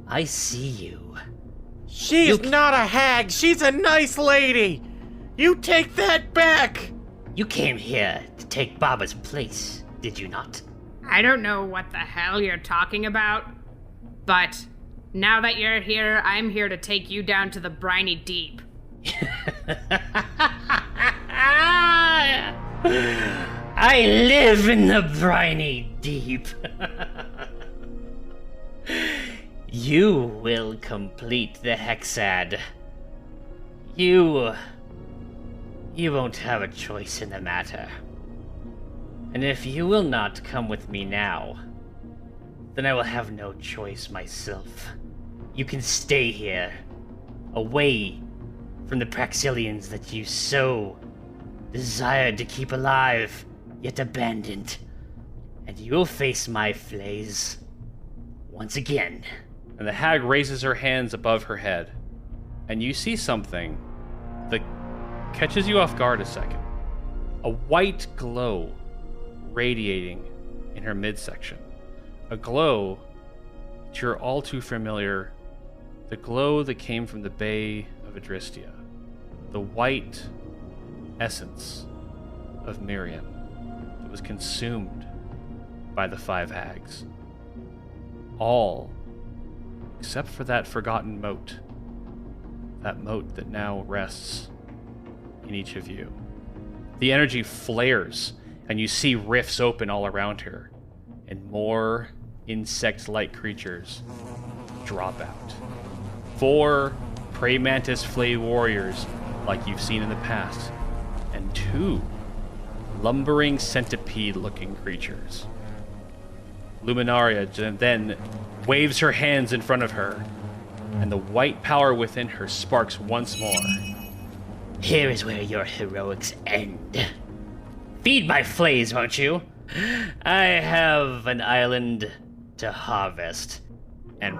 I see you. She's not a hag. She's a nice lady. You take that back. You came here to take Baba's place, did you not? I don't know what the hell you're talking about, but now that you're here, I'm here to take you down to the briny deep. I live in the briny deep. You will complete the hexad. You won't have a choice in the matter. And if you will not come with me now, then I will have no choice myself. You can stay here, away from the Praxilians that you so desired to keep alive, yet abandoned. And you will face my flays once again. And the hag raises her hands above her head, and you see something that catches you off guard a second. A white glow radiating in her midsection. A glow that you're all too familiar. The glow that came from the Bay of Adristia. The white essence of Miriam that was consumed by the five hags. All except for that forgotten moat. That moat that now rests in each of you. The energy flares, and you see rifts open all around her, and more insect-like creatures drop out. 4 prey mantis flay warriors, like you've seen in the past, and 2 lumbering centipede-looking creatures. Luminaria then waves her hands in front of her, and the white power within her sparks once more. Here is where your heroics end. Feed my flays, won't you? I have an island to harvest. And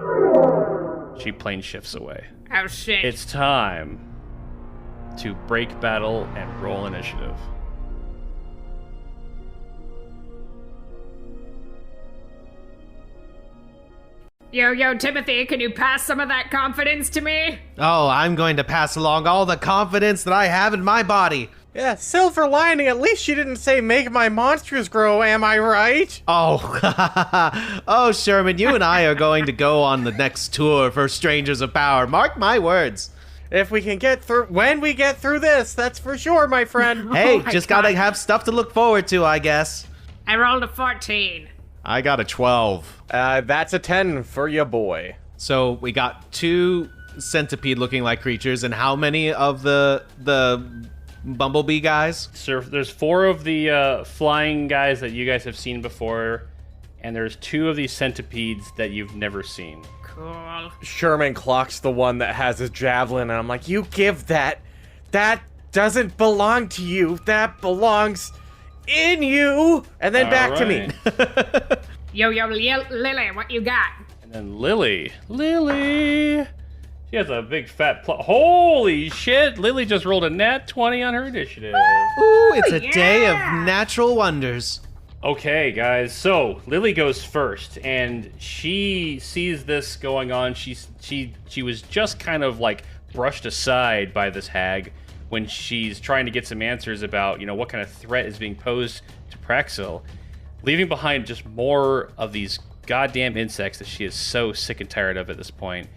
she plane shifts away. Oh shit. It's time to break battle and roll initiative. Yo, Timothy, can you pass some of that confidence to me? Oh, I'm going to pass along all the confidence that I have in my body. Yeah, silver lining. At least she didn't say make my monsters grow, am I right? Oh, oh, Sherman, you and I are going to go on the next tour for Strangers of Power. Mark my words. If we can get through, when we get through this, that's for sure, my friend. Hey, my just God. gotta have stuff to look forward to, I guess. I rolled a 14. I got a 12. That's a 10 for your boy. So we got 2 centipede-looking like creatures, and how many of the bumblebee guys? So there's 4 of the flying guys that you guys have seen before, and there's 2 of these centipedes that you've never seen. Cool. Sherman clocks the one that has his javelin, and I'm like, you give that. That doesn't belong to you. That belongs in you. And then back to me. Yo, Lily, what you got? And then Lily, She has a big fat Holy shit! Lily just rolled a nat 20 on her initiative. Ooh, it's a day of natural wonders. Okay, guys. So Lily goes first, and she sees this going on. She was just kind of like brushed aside by this hag when she's trying to get some answers about what kind of threat is being posed to Praxil, leaving behind just more of these goddamn insects that she is so sick and tired of at this point.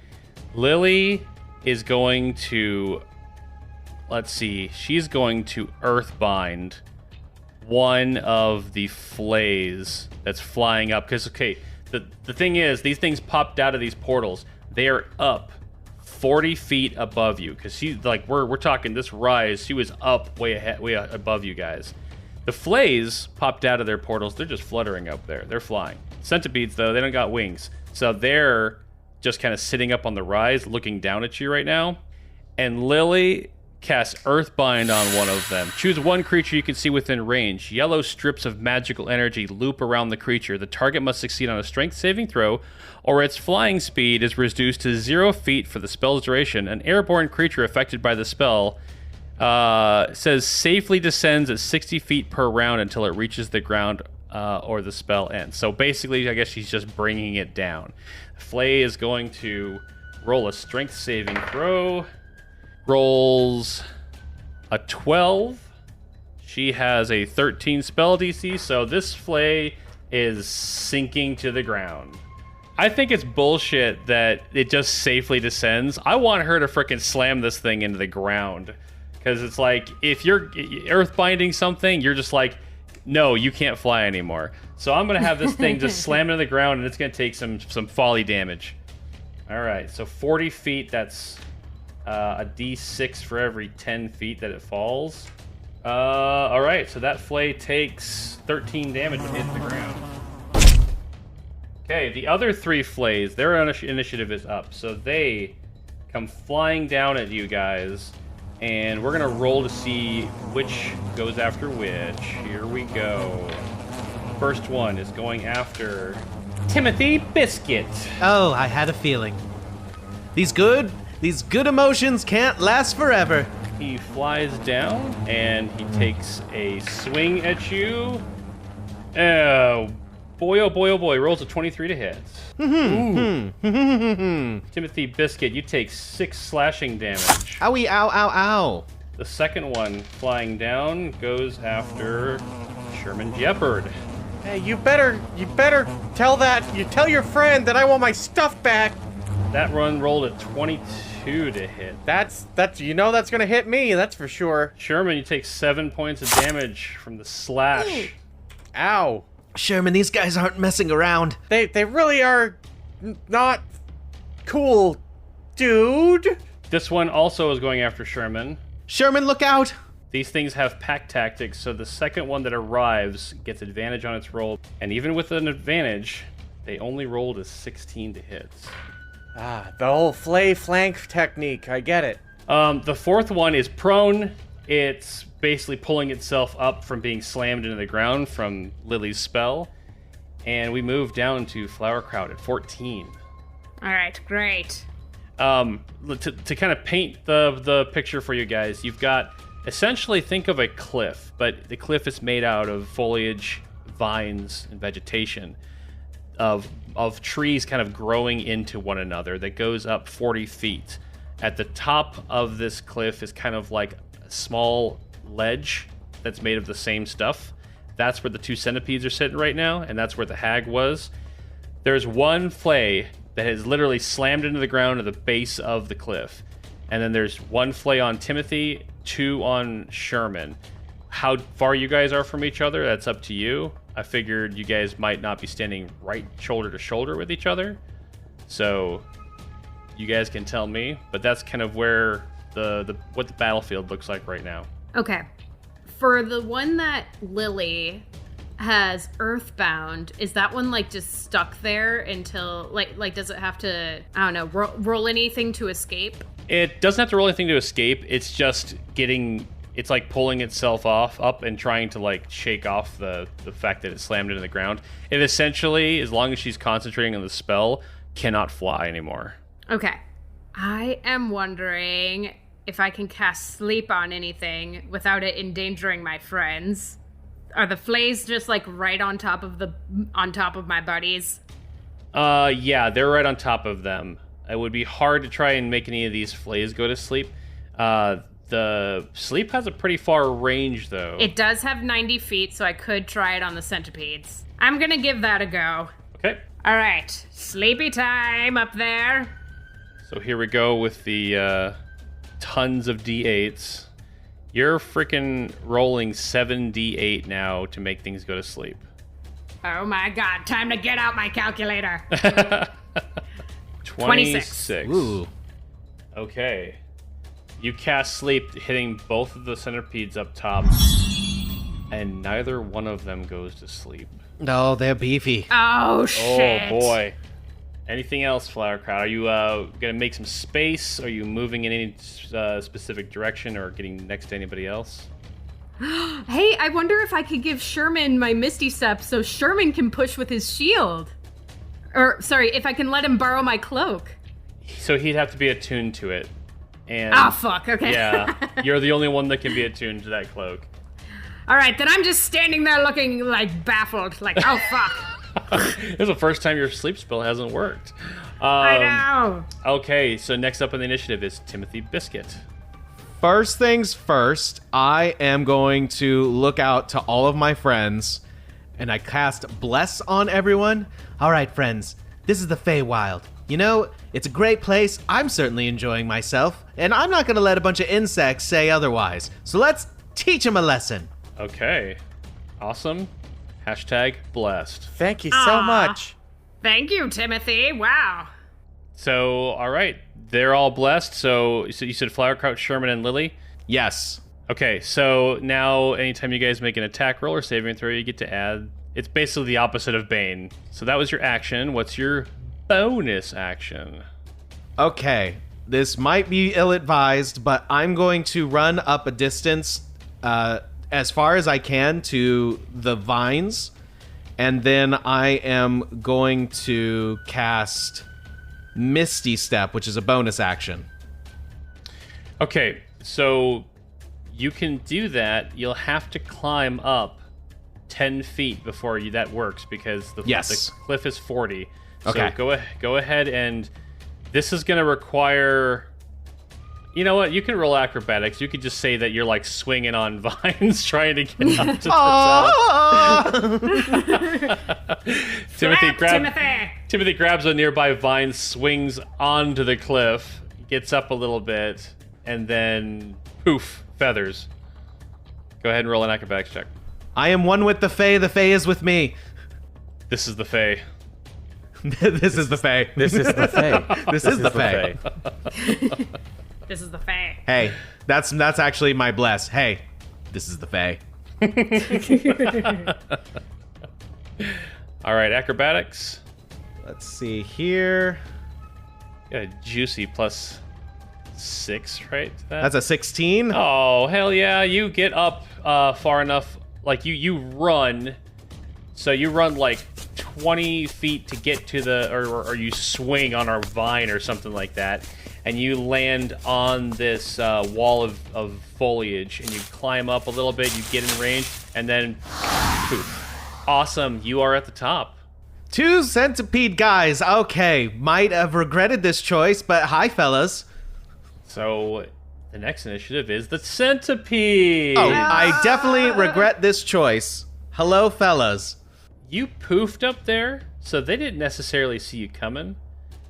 Lily is going to, she's going to Earthbind one of the flays that's flying up. Because, the thing is, these things popped out of these portals. They are up 40 feet above you. Because we're talking this rise, she was up way above you guys. The flays popped out of their portals. They're just fluttering up there. They're flying. Centipedes, though, they don't got wings. So they're just kind of sitting up on the rise, looking down at you right now. And Lily casts Earthbind on one of them. Choose one creature you can see within range. Yellow strips of magical energy loop around the creature. The target must succeed on a strength saving throw, or its flying speed is reduced to 0 feet for the spell's duration. An airborne creature affected by the spell says safely descends at 60 feet per round until it reaches the ground or the spell ends. So basically, I guess she's just bringing it down. Flay is going to roll a strength saving throw. Rolls a 12. She has a 13 spell DC, so this Flay is sinking to the ground. I think it's bullshit that it just safely descends. I want her to frickin' slam this thing into the ground. Because it's like, if you're earthbinding something, you're just like, no, you can't fly anymore. So I'm going to have this thing just slam into the ground, and it's going to take some folly damage. All right, so 40 feet, that's a d6 for every 10 feet that it falls. All right, so that Flay takes 13 damage when it hits the ground. Okay, the other 3 Flays, their initiative is up, so they come flying down at you guys. And we're going to roll to see which goes after which. Here we go. First one is going after Timothy Biscuit. Oh, I had a feeling. These good emotions can't last forever. He flies down, and he takes a swing at you. Oh boy, rolls a 23 to hit. Timothy Biscuit, you take 6 slashing damage. Owie, ow, ow, ow. The second one, flying down, goes after Sherman Jeopard. Hey, you better tell your friend that I want my stuff back. That run rolled a 22 to hit. That's gonna hit me, that's for sure. Sherman, you take 7 points of damage from the slash. Ow. Sherman, these guys aren't messing around. They really are not cool, dude. This one also is going after Sherman. Sherman, look out! These things have pack tactics, so the second one that arrives gets advantage on its roll. And even with an advantage, they only rolled a 16 to hit. Ah, the whole flay flank technique, I get it. The fourth one is prone. It's basically pulling itself up from being slammed into the ground from Lily's spell. And we move down to Flowerkraut at 14. All right, great. To kind of paint the picture for you guys, you've got, essentially think of a cliff, but the cliff is made out of foliage, vines, and vegetation of trees kind of growing into one another that goes up 40 feet. At the top of this cliff is kind of like a small ledge that's made of the same stuff. That's where the 2 centipedes are sitting right now, and that's where the hag was. There's one flay that has literally slammed into the ground at the base of the cliff. And then there's one flay on Timothy, 2 on Sherman. How far you guys are from each other, that's up to you. I figured you guys might not be standing right shoulder to shoulder with each other. So you guys can tell me, but that's kind of where what the battlefield looks like right now. Okay. For the one that Lily has earthbound, is that one like just stuck there until like does it have to, I don't know, roll anything to escape? It doesn't have to roll anything to escape. It's just it's like pulling itself up and trying to like shake off the fact that it slammed into the ground. It essentially, as long as she's concentrating on the spell, cannot fly anymore. Okay. I am wondering if I can cast sleep on anything without it endangering my friends. Are the flays just like right on top of my buddies? Yeah, they're right on top of them. It would be hard to try and make any of these flays go to sleep. The sleep has a pretty far range, though. It does have 90 feet, so I could try it on the centipedes. I'm gonna give that a go. Okay. All right, sleepy time up there. So here we go with the tons of D8s. You're freaking rolling 7 D8 now to make things go to sleep. Oh my god, time to get out my calculator. 26. Ooh. Okay. You cast sleep, hitting both of the centipedes up top, and neither one of them goes to sleep. No, they're beefy. Oh shit. Oh boy. Anything else, Flowerkraut? Are you gonna make some space? Are you moving in any specific direction or getting next to anybody else? Hey, I wonder if I could give Sherman my Misty Step so Sherman can push with his shield. Or, sorry, if I can let him borrow my cloak. So he'd have to be attuned to it. And Ah, fuck, okay. yeah, you're the only one that can be attuned to that cloak. All right, then I'm just standing there looking, like, baffled. Like, oh, fuck. This is the first time your sleep spell hasn't worked. I know. Okay, so next up on the initiative is Timothy Biscuit. First things first, I am going to look out to all of my friends, And I cast Bless on everyone. All right, friends, this is the Feywild. You know, it's a great place. I'm certainly enjoying myself. And I'm not going to let a bunch of insects say otherwise. So let's teach them a lesson. Okay. Awesome. Hashtag blessed. Thank you so much. Thank you, Timothy. Wow. So, all right. They're all blessed. So you said Flowerkraut, Sherman, and Lily? Yes. Okay, so now anytime you guys make an attack roll or saving throw, you get to add... It's basically the opposite of Bane. So that was your action. What's your bonus action? Okay, this might be ill-advised, but I'm going to run up a distance as far as I can to the vines, and then I am going to cast Misty Step, which is a bonus action. Okay, so you can do that. You'll have to climb up 10 feet before that works, because the cliff is 40. Okay. So go ahead, and this is going to require... You know what? You can roll acrobatics. You could just say that you're like swinging on vines trying to get up to the top. Timothy grabs a nearby vine, swings onto the cliff, gets up a little bit, and then poof, feathers. Go ahead and roll an acrobatics check. I am one with the Fey is with me. This is the Fey. This is the Fey. This is the Fae. This is the Fey. This is the Fae. Hey, that's actually my bless. Hey, this is the Fey. All right, acrobatics. Let's see here. Got a juicy +6, right? That's a 16. Oh, hell yeah. You get up far enough. Like, you run. So you run like 20 feet to get to the... Or you swing on a vine or something like that. And you land on this wall of foliage. And you climb up a little bit. You get in range. And then... Poof. Awesome. You are at the top. 2 centipede guys. Okay, might have regretted this choice, but hi, fellas. So... The next initiative is the centipede. Oh, I definitely regret this choice. Hello, fellas. You poofed up there, so they didn't necessarily see you coming.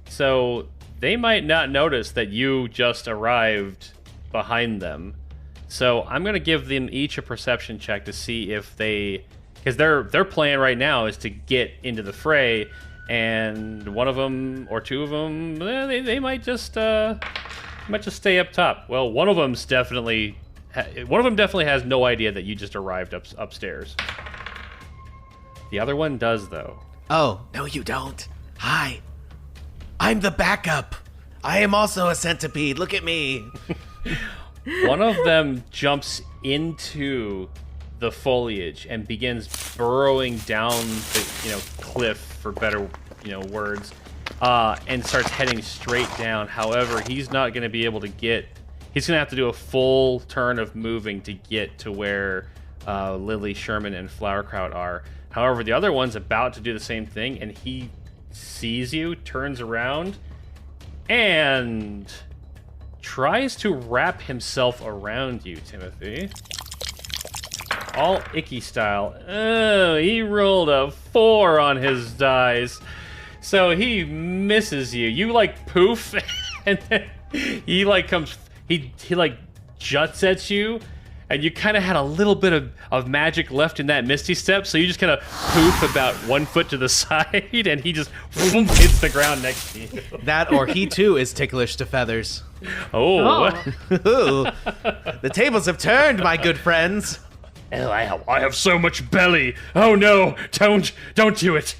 So they might not notice that you just arrived behind them. So I'm going to give them each a perception check to see if they... Because their plan right now is to get into the fray, and one of them or two of them, they might just... might just stay up top. Well, one of them definitely has no idea that you just arrived upstairs. The other one does, though. Oh, no you don't. Hi. I'm the backup. I am also a centipede. Look at me. One of them jumps into the foliage and begins burrowing down the cliff, for better words. and starts heading straight down. However, he's not going to be able to get... He's going to have to do a full turn of moving to get to where Lily, Sherman, and Flowerkraut are. However, the other one's about to do the same thing, and he sees you, turns around, and tries to wrap himself around you, Timothy. All icky style. Oh, he rolled a 4 on his dice. So he misses you. You like poof, and then he like comes, he like juts at you, and you kind of had a little bit of magic left in that Misty Step, so you just kind of poof about 1 foot to the side, and he just boom, hits the ground next to you. That or he too is ticklish to feathers. Oh. Ooh, the tables have turned, my good friends. Oh, I have so much belly. Oh no, don't do it.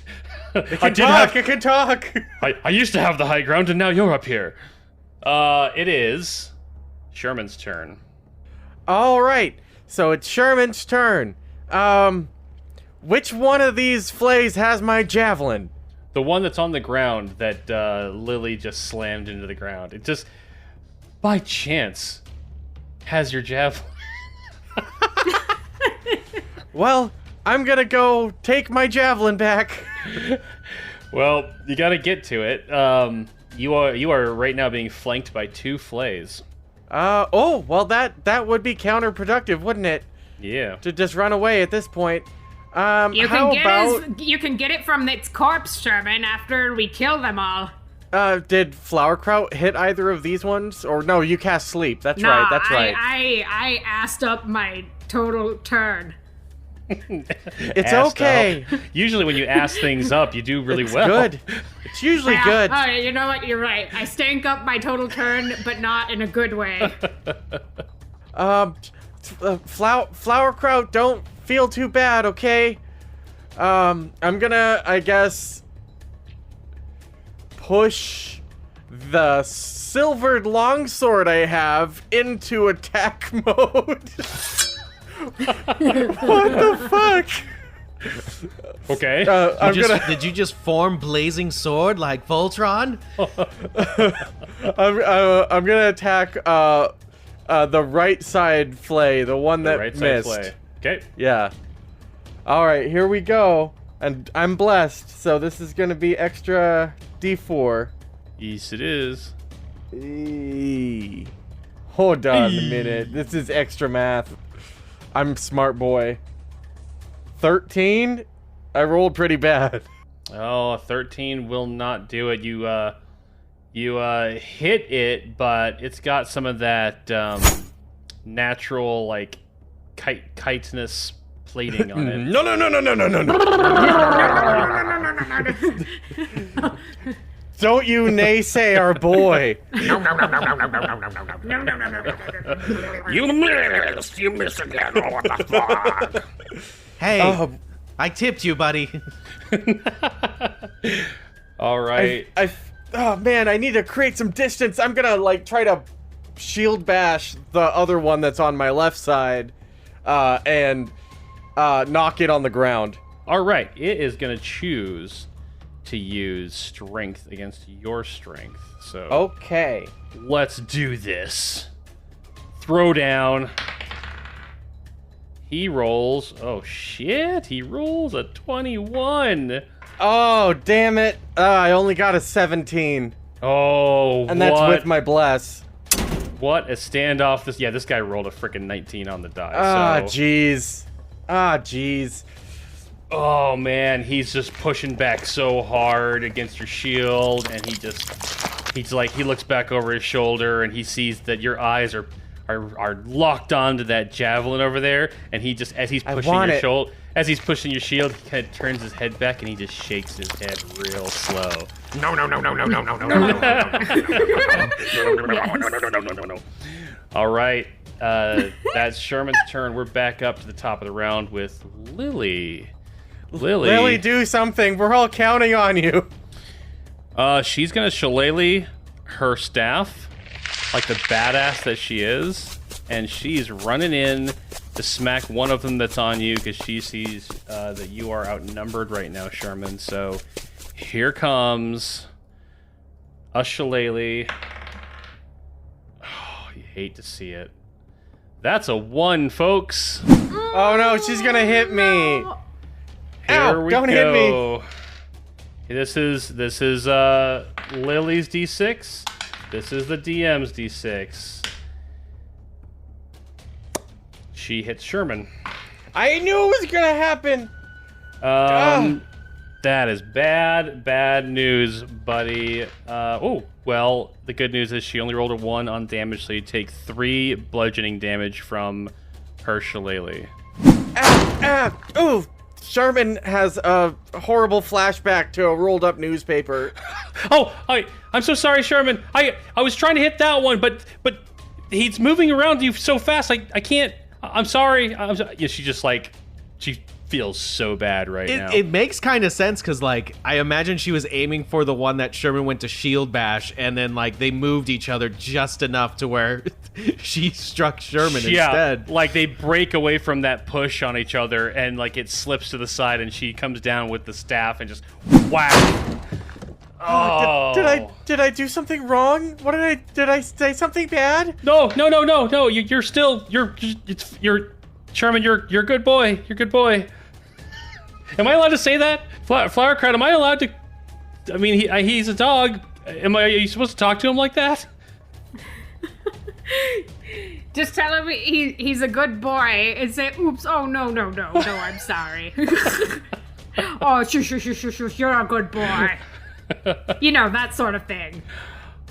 It can talk. I used to have the high ground, and now you're up here. It is Sherman's turn. All right, so it's Sherman's turn. Which one of these flays has my javelin? The one that's on the ground that Lily just slammed into the ground. It just, by chance, has your javelin. Well, I'm gonna go take my javelin back. Well, you gotta get to it. You are right now being flanked by 2 flays. Oh, well that would be counterproductive, wouldn't it? Yeah. To just run away at this point. You can get it from its corpse, Sherman, after we kill them all. Did Flowerkraut hit either of these ones? Or no, you cast sleep. That's right. I asked up my total turn. It's okay. Usually when you ask things up, you do really well. Good. It's usually good. Oh, you know what? You're right. I stank up my total turn, but not in a good way. Flowerkraut, don't feel too bad, okay? I'm gonna, I guess, push the silvered longsword I have into attack mode. What the fuck? Okay. Did you just form blazing sword like Voltron? I'm gonna attack the right side flay, the one that right missed. side flay. Okay. Yeah. All right, here we go. And I'm blessed, so this is gonna be extra D4. Yes, it is. Hold on a minute. This is extra math. I'm smart boy. 13? I rolled pretty bad. Oh, 13 will not do it. You hit it, but it's got some of that natural like chitinous plating on it. No. Don't you naysay our boy. You missed again. Oh, what the fuck? Hey, I tipped you, buddy. All right. Oh man, I need to create some distance. I'm gonna like try to shield bash the other one that's on my left side, and knock it on the ground. All right. It is gonna choose to use strength against your strength. So Okay. let's do this. Throw down. He rolls. Oh shit! He rolls a 21. Oh damn it! I only got a 17, Oh, and that's with my bless. What a standoff! This guy rolled a freaking 19 on the die. Ah, so. jeez. Oh man, he's just pushing back so hard against your shield, and he looks back over his shoulder, and he sees that your eyes are locked onto that javelin over there, and he just, as he's pushing your shield, he kind of turns his head back, and he just shakes his head real slow. No. All right, that's Sherman's turn. We're back up to the top of the round with Lily. Lily, do something. We're all counting on you. She's gonna shillelagh her staff, like the badass that she is, and she's running in to smack one of them that's on you because she sees that you are outnumbered right now, Sherman. So here comes A shillelagh. Oh, you hate to see it. That's a 1, folks. Oh no, she's gonna hit me. No. Here Ow, we don't hit go. This is Lily's D6. This is the DM's D6. She hits Sherman. I knew it was gonna happen. That is bad news, buddy. Oh, well, the good news is she only rolled a 1 on damage, so you take 3 bludgeoning damage from her shillelagh. Ooh, Sherman has a horrible flashback to a rolled up newspaper. Oh, I'm so sorry, Sherman. I was trying to hit that one, but he's moving around you so fast. I can't. I'm sorry. Yeah, she just she feels so bad now. It makes kind of sense because, like, I imagine she was aiming for the one that Sherman went to shield bash, and then, like, they moved each other just enough to where she struck Sherman instead. Like, they break away from that push on each other, and, like, it slips to the side, and she comes down with the staff and just whack. Oh. Did I do something wrong? What did I say something bad? No. You're Sherman. You're a good boy. You're a good boy. Am I allowed to say that? Flowerkraut, am I allowed to? I mean, he's a dog. Are you supposed to talk to him like that? Just tell him he's a good boy and say, oops, oh, no, I'm sorry. Oh, shush, you're a good boy. You know, that sort of thing.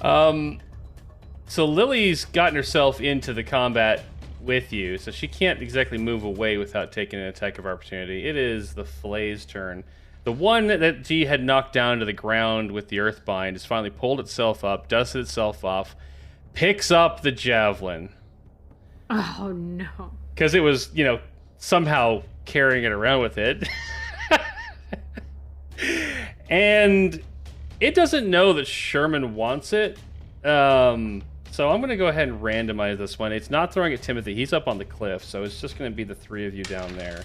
So Lily's gotten herself into the combat with you, so she can't exactly move away without taking an attack of opportunity. It is the flay's turn. The one that G had knocked down to the ground with the earthbind has finally pulled itself up, dusted itself off, picks up the javelin. Oh, no. Because it was, somehow carrying it around with it. And it doesn't know that Sherman wants it. So I'm going to go ahead and randomize this one. It's not throwing at Timothy. He's up on the cliff, so it's just going to be the 3 of you down there.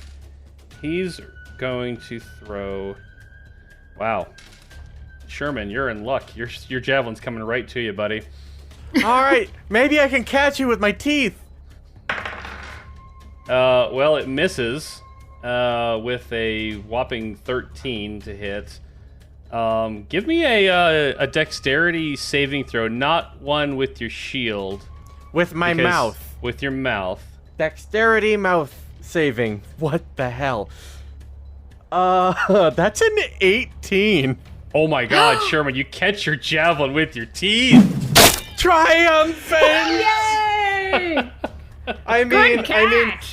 He's going to throw... Wow. Sherman, you're in luck. Your javelin's coming right to you, buddy. All right, maybe I can catch you with my teeth. Well, it misses with a whopping 13 to hit. Give me a dexterity saving throw, not one with your shield. With my mouth. With your mouth. Dexterity mouth saving. What the hell? That's an 18. Oh my god, Sherman, you catch your javelin with your teeth. Triumphant! Yay! I mean, triumphant!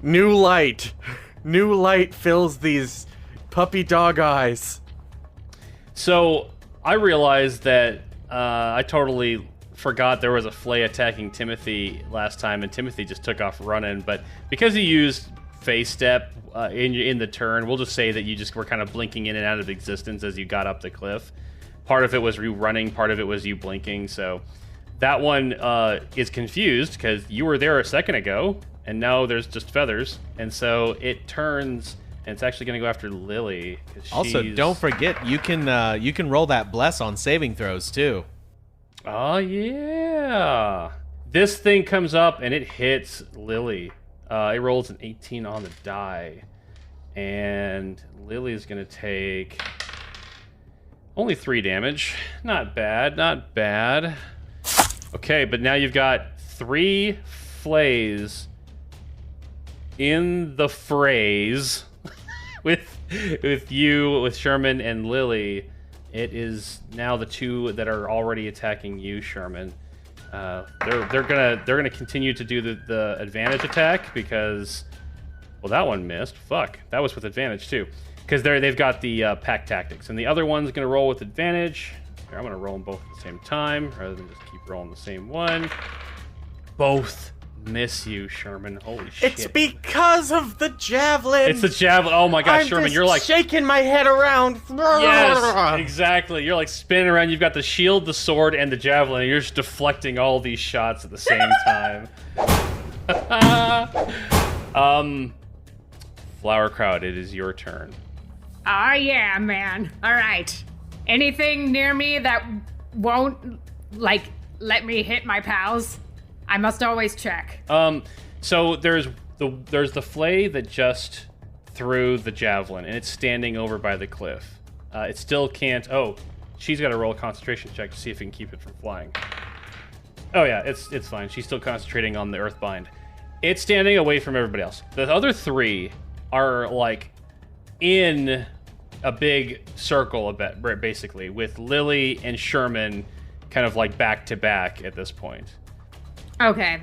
New light. New light fills these puppy dog eyes. So, I realized that I totally forgot there was a flay attacking Timothy last time, and Timothy just took off running, but because he used phase step in the turn, we'll just say that you just were kind of blinking in and out of existence as you got up the cliff. Part of it was you running, part of it was you blinking, so that one is confused because you were there a second ago, and now there's just feathers, and so it turns, and it's actually going to go after Lily. Also, don't forget, you can roll that bless on saving throws, too. Oh, yeah. This thing comes up, and it hits Lily. It rolls an 18 on the die, and Lily's going to take only 3 damage. Not bad, not bad. Okay, but now you've got 3 flays in the phrase with Sherman and Lily. It is now the 2 that are already attacking you, Sherman. They're gonna continue to do the advantage attack because, well, that one missed. Fuck, that was with advantage too, because they've got the pack tactics, and the other one's gonna roll with advantage. Here, I'm gonna roll them both at the same time rather than just keep rolling the same one. Both miss you, Sherman. Holy shit! It's because of the javelin. It's the javelin. Oh my gosh, Sherman, you're like shaking my head around. Yes, exactly. You're like spinning around. You've got the shield, the sword, and the javelin. And you're just deflecting all these shots at the same time. Flowerkraut, it is your turn. Oh, yeah, man. All right. Anything near me that won't, let me hit my pals? I must always check. So there's the flay that just threw the javelin, and it's standing over by the cliff. It still can't... Oh, she's got to roll a concentration check to see if it can keep it from flying. Oh, yeah, it's fine. She's still concentrating on the Earthbind. It's standing away from everybody else. The other three are, in a big circle, basically, with Lily and Sherman kind of, back to back at this point. Okay.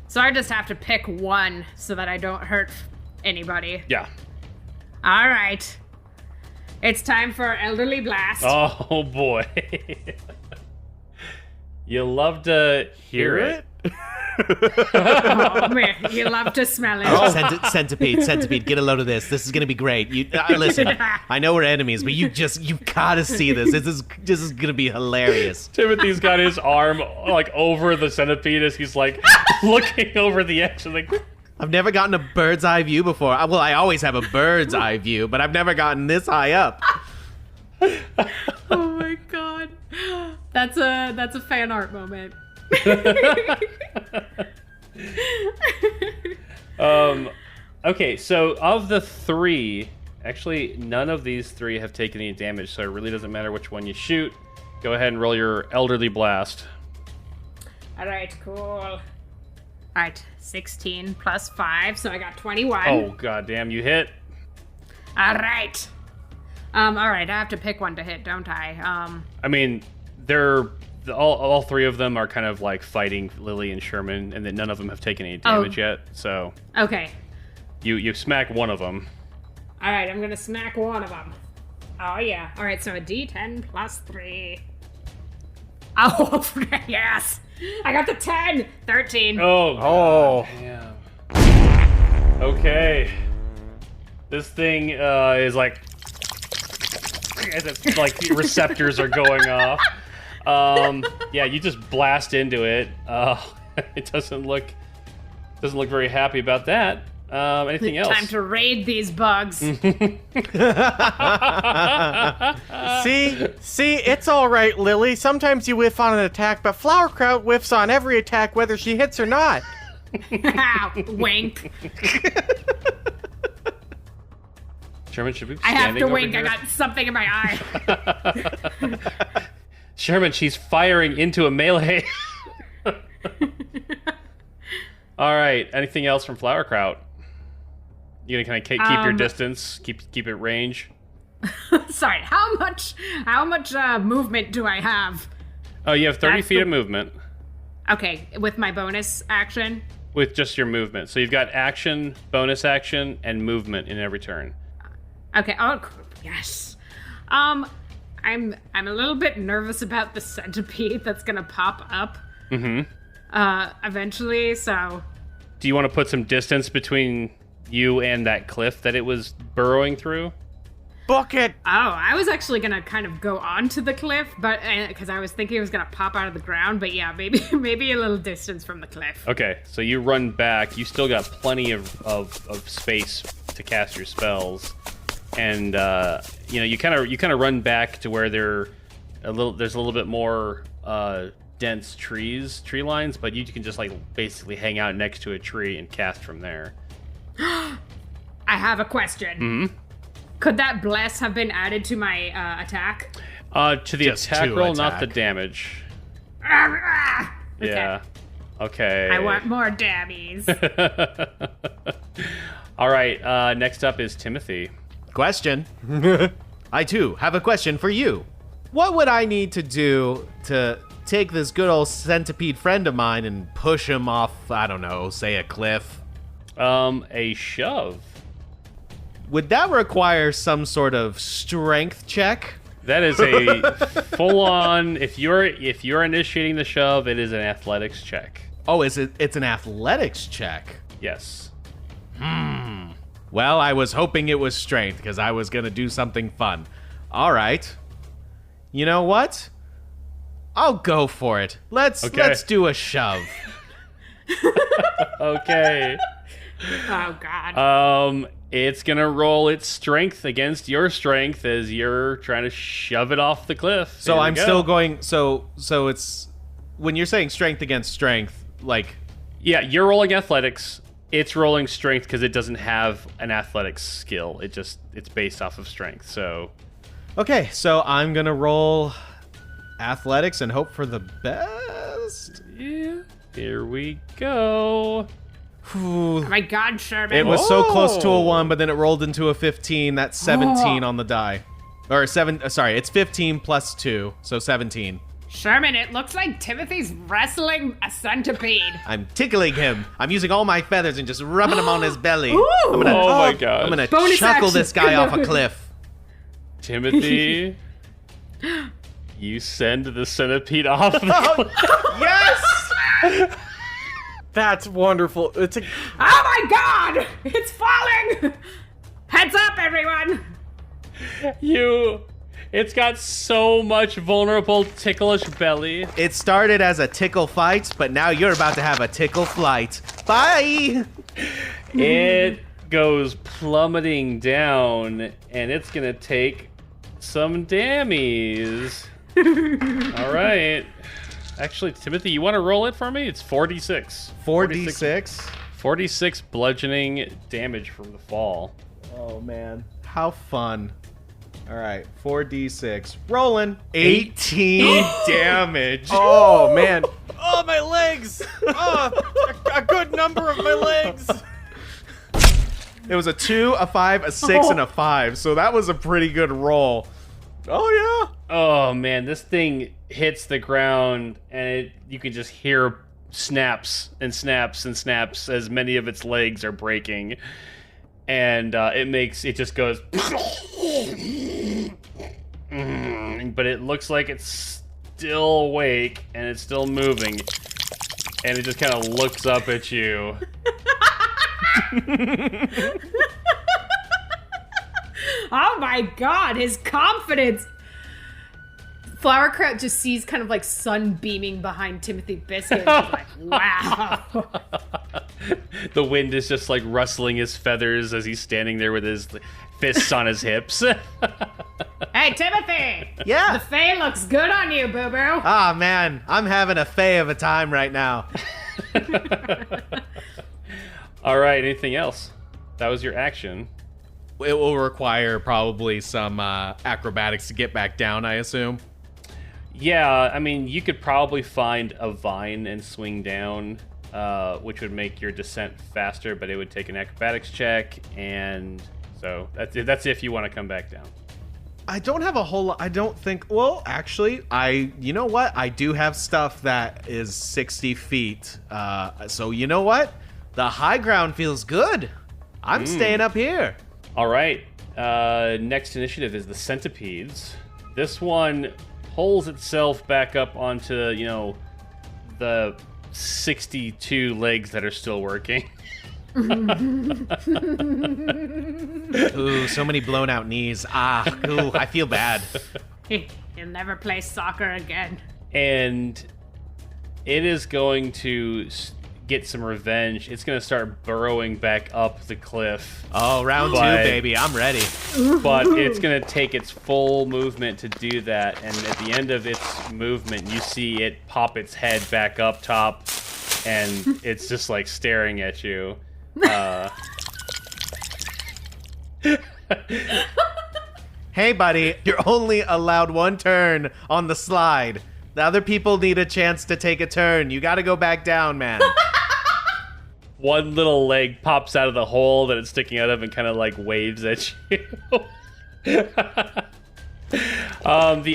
So I just have to pick one so that I don't hurt anybody. Yeah. All right. It's time for Elderly Blast. Oh, boy. You love to hear it. Oh, man, you love to smell it. Oh, centipede, get a load of this. This is gonna be great. Listen, I know we're enemies, but you gotta see this. This is gonna be hilarious. Timothy's got his arm over the centipede as he's looking over the edge and I've never gotten a bird's eye view before. Well, I always have a bird's eye view, but I've never gotten this high up. Oh my god, that's a fan art moment. Okay, so of the three, actually none of these three have taken any damage, so it really doesn't matter which one you shoot. Go ahead and roll your Elderly Blast. All right, cool. All right, 16 plus 5, so I got 21. Oh, goddamn, you hit. All right. All right, I have to pick one to hit, don't I? I mean, all three of them are kind of fighting Lily and Sherman, and that none of them have taken any damage yet. So okay, you smack one of them. All right, I'm gonna smack one of them. Oh yeah. All right, so a D10 plus 3. Oh yes, I got the 10. 13. Oh. Damn. Okay. This thing is as it's receptors are going off. Yeah, you just blast into it. It doesn't look very happy about that. Anything else? Time to raid these bugs. See, it's all right, Lily. Sometimes you whiff on an attack, but Flowerkraut whiffs on every attack, whether she hits or not. Wink. Sherman should be I have to wink. Here. I got something in my eye. Sherman, she's firing into a melee. All right. Anything else from Flowerkraut? You gonna kind of keep your distance, keep it range? Sorry. How much movement do I have? Oh, you have 30 feet of movement. Okay, with my bonus action. With just your movement, so you've got action, bonus action, and movement in every turn. Okay. Oh, yes. I'm a little bit nervous about the centipede that's gonna pop up. Eventually. So. Do you want to put some distance between you and that cliff that it was burrowing through? Book it. Oh, I was actually gonna kind of go onto the cliff, but because I was thinking it was gonna pop out of the ground. But yeah, maybe a little distance from the cliff. Okay, so you run back. You still got plenty of space to cast your spells. And you kind of run back to where there's a little bit more dense tree lines, but you can just basically hang out next to a tree and cast from there. I have a question. Mm-hmm. Could that bless have been added to my attack? To the attack roll, not the damage. Okay. Yeah. Okay. I want more dabbies. All right. Next up is Timothy. Question. I too have a question for you. What would I need to do to take this good old centipede friend of mine and push him off, I don't know, say a cliff? A shove. Would that require some sort of strength check? That is a full-on. If you're initiating the shove, it is an athletics check. Oh, it's an athletics check? Yes. Well, I was hoping it was strength because I was gonna do something fun. All right. You know what? I'll go for it. Let's do a shove. Okay. Oh God. It's gonna roll its strength against your strength as you're trying to shove it off the cliff. So Here we I'm go. still going. So it's when you're saying strength against strength, like Yeah, you're rolling athletics. It's rolling strength because it doesn't have an athletics skill. It's based off of strength. So okay. So I'm gonna roll athletics and hope for the best. yeah, here we go. Oh my God, Sherman. It was so close to a 1, but then it rolled into a 15. That's 17 on the die. Or 7, sorry, it's 15 plus 2, so 17. Sherman, it looks like Timothy's wrestling a centipede. I'm tickling him. I'm using all my feathers and just rubbing him on his belly. Ooh. I'm gonna, Oh my God. I'm gonna Bonus chuckle action. this guy off a cliff. Timothy, you send the centipede off the cliff. Yes! That's wonderful. It's a Oh my God! It's falling! Heads up, everyone! It's got so much vulnerable ticklish belly. It started as a tickle fight, but now you're about to have a tickle flight. Bye! It goes plummeting down, and it's gonna take some dammies. All right. Actually, Timothy, you want to roll it for me? It's 46. 4d6. 46 bludgeoning damage from the fall. Oh, man. How fun. All right, 4d6. Rolling. 18 damage. oh man. Oh my legs. Oh, a good number of my legs. It was a 2, a 5, a 6, and a 5, so that was a pretty good roll. Oh, yeah. Oh man, this thing hits the ground, and you can just hear snaps and snaps and snaps as many of its legs are breaking, and it just goes. But it looks like it's still awake and it's still moving, and it just kind of looks up at you. Oh my God, his confidence! Flowerkraut just sees kind of like sun beaming behind Timothy Biscuit. He's like, wow. The wind is just like rustling his feathers as he's standing there with his fists on his hips. Hey, Timothy! Yeah. The Fae looks good on you, boo-boo. Ah, man, I'm having a fey of a time right now. All right, anything else? That was your action. It will require probably some acrobatics to get back down, I assume. Yeah, I mean, you could probably find a vine and swing down, which would make your descent faster, but it would take an acrobatics check, and so that's if you want to come back down. I don't have a whole lot. I don't think. Well, actually, you know what? I do have stuff that is 60 feet. So you know what? The high ground feels good. I'm staying up here. All right. Next initiative is the centipedes. This one pulls itself back up onto, the 62 legs that are still working. Ooh, so many blown out knees. Ooh, I feel bad. You'll never play soccer again. And it is going to get some revenge. It's going to start burrowing back up the cliff. Oh, round two, But- baby. I'm ready. But it's going to take its full movement to do that. And at the end of its movement, you see it pop its head back up top. And it's just like staring at you. Hey, buddy, you're only allowed one turn on the slide. The other people need a chance to take a turn. You gotta go back down, man. One little leg pops out of the hole that it's sticking out of and kind of like waves at you. The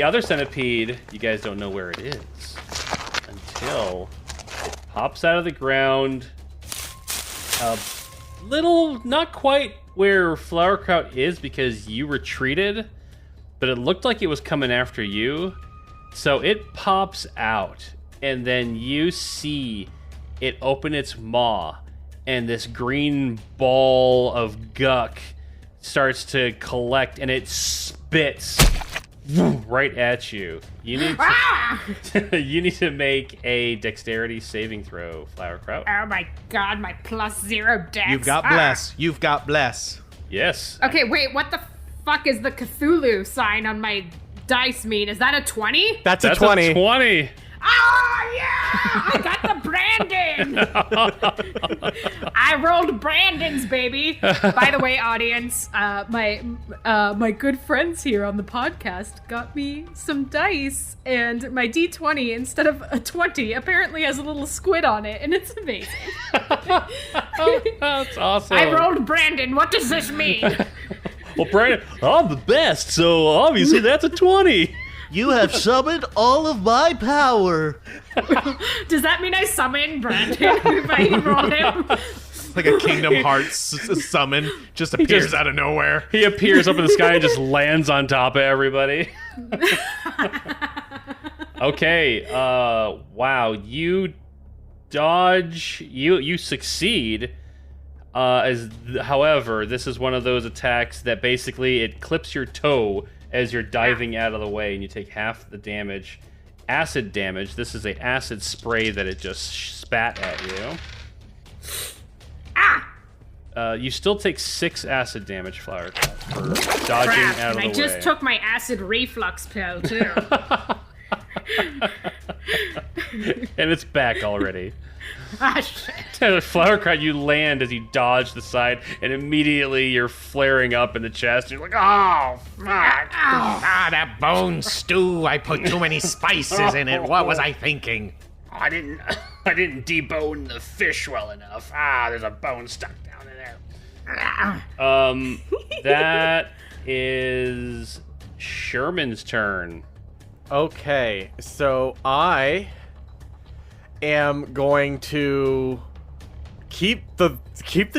other centipede, you guys don't know where it is until it pops out of the ground. Little, not quite where Flowerkraut is because you retreated, but it looked like it was coming after you. So it pops out, and then you see it open its maw, and this green ball of guck starts to collect, and it spits right at you. You need to, you need to make a dexterity saving throw, Flowerkraut. Oh my God, my +0 dex. You've got bless. You've got bless. Yes. Okay, wait, what the fuck is the Cthulhu sign on my dice mean? Is that a 20? That's a 20. A 20. Oh, yeah! I got the Brandon! I rolled Brandons, baby. By the way, audience, my good friends here on the podcast got me some dice, and my D20, instead of a 20, apparently has a little squid on it, and it's amazing. That's awesome. I rolled Brandon. What does this mean? Well, Brandon, I'm the best, so obviously that's a 20. You have summoned all of my power. Does that mean I summon Brandon if I roll him? Like a Kingdom Hearts summon just appears out of nowhere. He appears up in the sky and just lands on top of everybody. Okay, wow, you dodge, you succeed. However, this is one of those attacks that basically it clips your toe as you're diving out of the way, and you take half the damage. Acid damage. This is an acid spray that it just spat at you. You still take 6 acid damage, Flowerkraut, for dodging out of the way. I just took my acid reflux pill, too. And it's back already. Ah, shit. Flowerkraut, you land as you dodge the side, and immediately you're flaring up in the chest. You're like, oh, fuck. Ah, that bone stew. I put too many spices in it. What was I thinking? I didn't debone the fish well enough. There's a bone stuck down in there. That is Sherman's turn. Okay, so I am going to keep the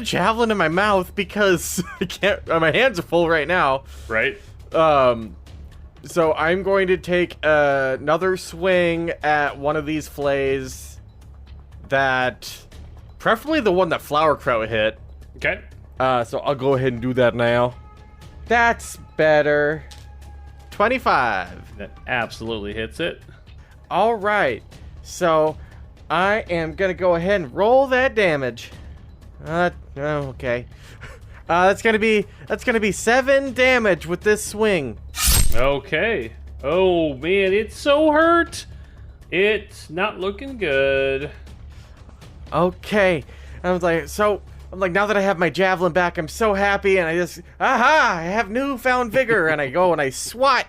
javelin in my mouth because I can't. My hands are full right now. Right. So I'm going to take another swing at one of these flays. That, preferably the one that Flowerkraut hit. Okay. So I'll go ahead and do that now. That's better. 25. That absolutely hits it. All right. So I am gonna go ahead and roll that damage. Okay. That's gonna be 7 damage with this swing. Okay. Oh man, it's so hurt. It's not looking good. Okay. I'm like, now that I have my javelin back, I'm so happy, and I have newfound vigor, and I go and I swat,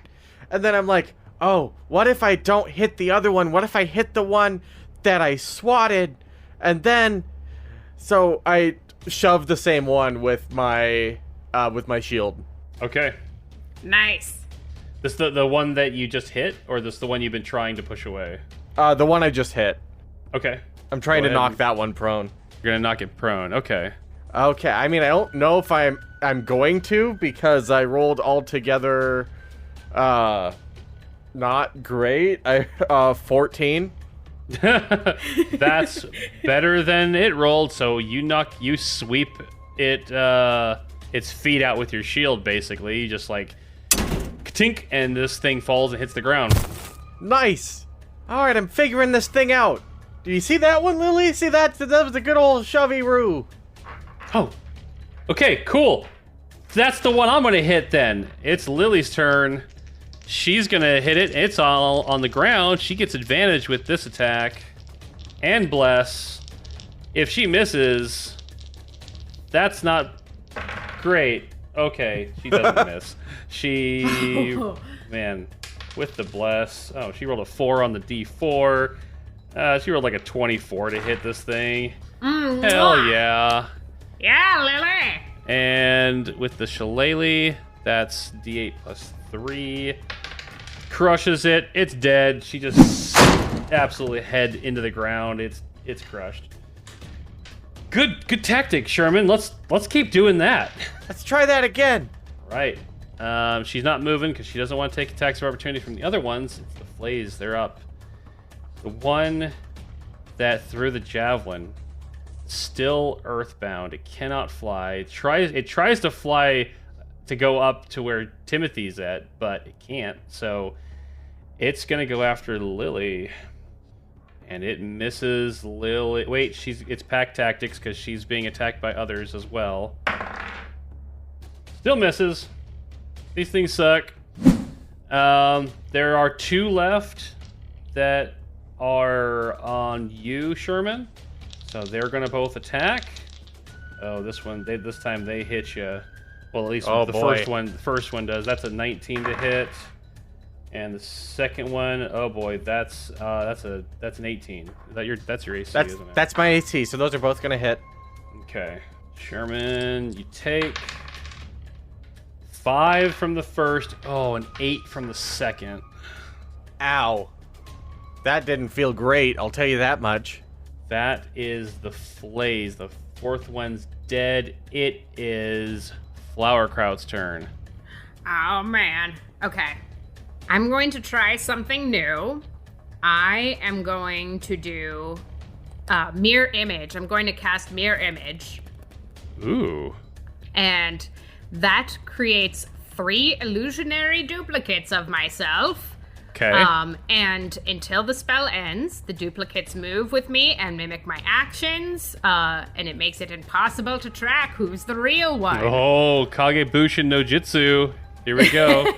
and then I'm like, oh, what if I don't hit the other one? What if I hit the one that I swatted? And then, so I shoved the same one with my shield. Okay. Nice. This the one that you just hit, or this the one you've been trying to push away? The one I just hit. Okay. I'm trying to knock that one prone. You're gonna knock it prone. Okay. Okay. I mean, I don't know if I'm going to, because I rolled altogether, not great. 14. That's better than it rolled. So you sweep it its feet out with your shield. Basically, you just like tink, and this thing falls and hits the ground. Nice. All right, I'm figuring this thing out. Do you see that one, Lily? See that? That was a good old shovey-roo. Oh, okay, cool. That's the one I'm gonna hit then. It's Lily's turn. She's gonna hit it. It's all on the ground. She gets advantage with this attack. And bless. If she misses, that's not great. Okay, she doesn't miss. Man, with the bless. Oh, she rolled a 4 on the D4. She rolled like a 24 to hit this thing. Hell yeah. Yeah, Lily. And with the shillelagh, that's D8 plus 3. Crushes it. It's dead. She just absolutely head into the ground. It's crushed. Good tactic, Sherman. Let's keep doing that. Let's try that again. Right. She's not moving because she doesn't want to take attacks of opportunity from the other ones. It's the flays. They're up. The one that threw the javelin, still earthbound. It cannot fly. It tries to fly to go up to where Timothy's at, but it can't. So it's gonna go after Lily, and it misses Lily. Wait, it's pack tactics because she's being attacked by others as well. Still misses. These things suck. There are 2 left that are on you, Sherman. So they're gonna both attack. Oh, this time they hit you. Well, at least the first one does. That's a 19 to hit, and the second one, oh boy, that's an 18. That's your AC, isn't it? That's my AC. So those are both gonna hit. Okay, Sherman, you take 5 from the first. Oh, an 8 from the second. Ow. That didn't feel great. I'll tell you that much. That is the Flays. The 4th one's dead. It is Flowerkraut's turn. Oh, man. Okay. I'm going to try something new. I am going to do Mirror Image. I'm going to cast Mirror Image. Ooh. And that creates 3 illusionary duplicates of myself. Okay. And until the spell ends, the duplicates move with me and mimic my actions, and it makes it impossible to track who's the real one. Oh, Kagebushin no Jutsu. Here we go.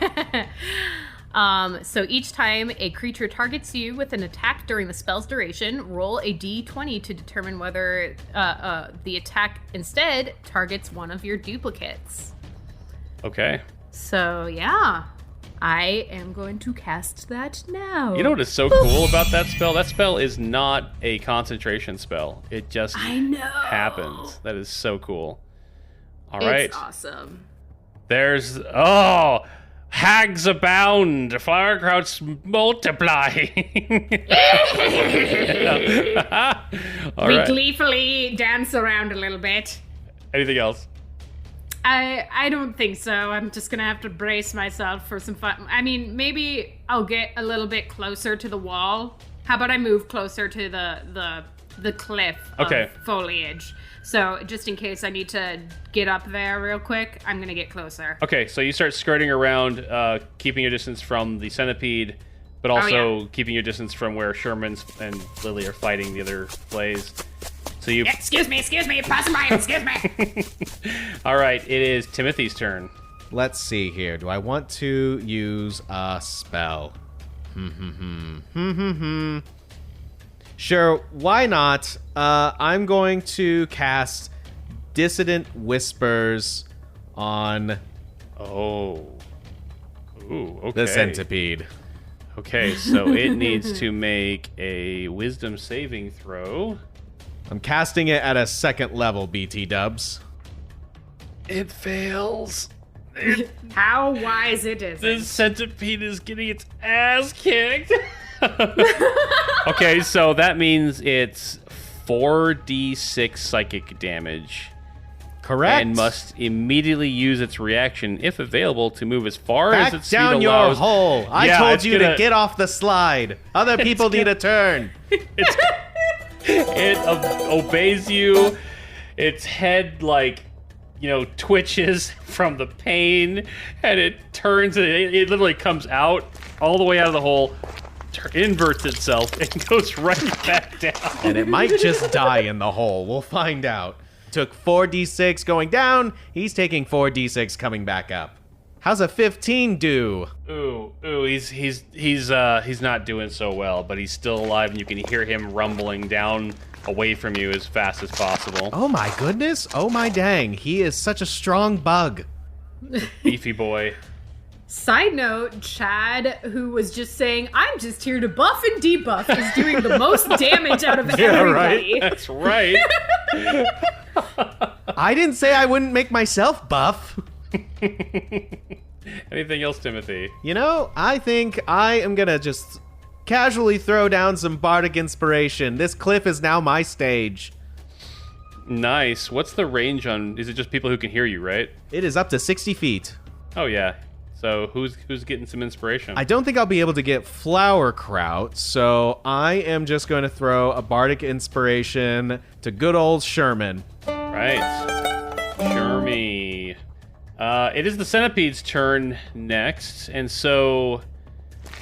So each time a creature targets you with an attack during the spell's duration, roll a d20 to determine whether the attack instead targets one of your duplicates. Okay. So, yeah. I am going to cast that now. You know what is so cool about that spell? That spell is not a concentration spell. It just happens. That is so cool. All right. It's awesome. There's... hags abound. Flowerkrauts multiplying. We gleefully dance around a little bit. Anything else? I don't think so. I'm just gonna have to brace myself for some fun. I mean, maybe I'll get a little bit closer to the wall. How about I move closer to the cliff of foliage? So just in case I need to get up there real quick, I'm gonna get closer. Okay, so you start skirting around, keeping your distance from the centipede, but also keeping your distance from where Sherman's and Lily are fighting the other plays. So you... Excuse me, passing by, excuse me. All right, it is Timothy's turn. Let's see here. Do I want to use a spell? Sure, why not? I'm going to cast Dissident Whispers on... Ooh, okay. The centipede. Okay, so it needs to make a wisdom saving throw. I'm casting it at a 2nd level, BT dubs. It fails. How wise it is. The centipede is getting its ass kicked. Okay, so that means it's 4d6 psychic damage. Correct. And must immediately use its reaction, if available, to move as far as its speed allows. Back down your hole. I told you to get off the slide. Other people need a turn. It obeys you. Its head, twitches from the pain, and it turns. It literally comes out all the way out of the hole, inverts itself, and goes right back down. And it might just die in the hole. We'll find out. Took 4d6 going down. He's taking 4d6 coming back up. How's a 15 do? Ooh, he's not doing so well, but he's still alive, and you can hear him rumbling down away from you as fast as possible. Oh my goodness! Oh my dang! He is such a strong bug. Beefy boy. Side note, Chad, who was just saying, I'm just here to buff and debuff, is doing the most damage out of everybody. Right. That's right. I didn't say I wouldn't make myself buff. Anything else, Timothy? You know, I think I am gonna just casually throw down some bardic inspiration. This cliff is now my stage. Nice. What's the range on... Is it just people who can hear you, right? It is up to 60 feet. Oh, yeah. So who's getting some inspiration? I don't think I'll be able to get Flowerkraut, so I am just going to throw a bardic inspiration to good old Sherman. Right. Shermy. It is the centipede's turn next, and so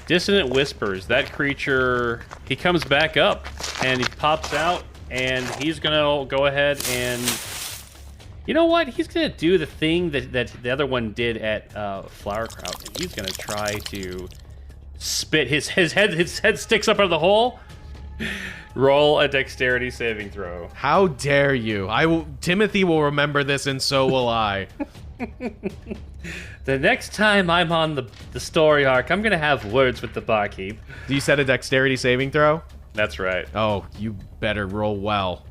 Dissonant Whispers, that creature, he comes back up, and he pops out, and he's gonna go ahead and You know what? He's gonna do the thing that the other one did at Flowerkraut, and he's gonna try to spit his head. His head sticks up out of the hole. Roll a dexterity saving throw. How dare you? Timothy will remember this, and so will I. The next time I'm on the story arc, I'm gonna have words with the barkeep. Do you set a dexterity saving throw? That's right. Oh, you better roll well.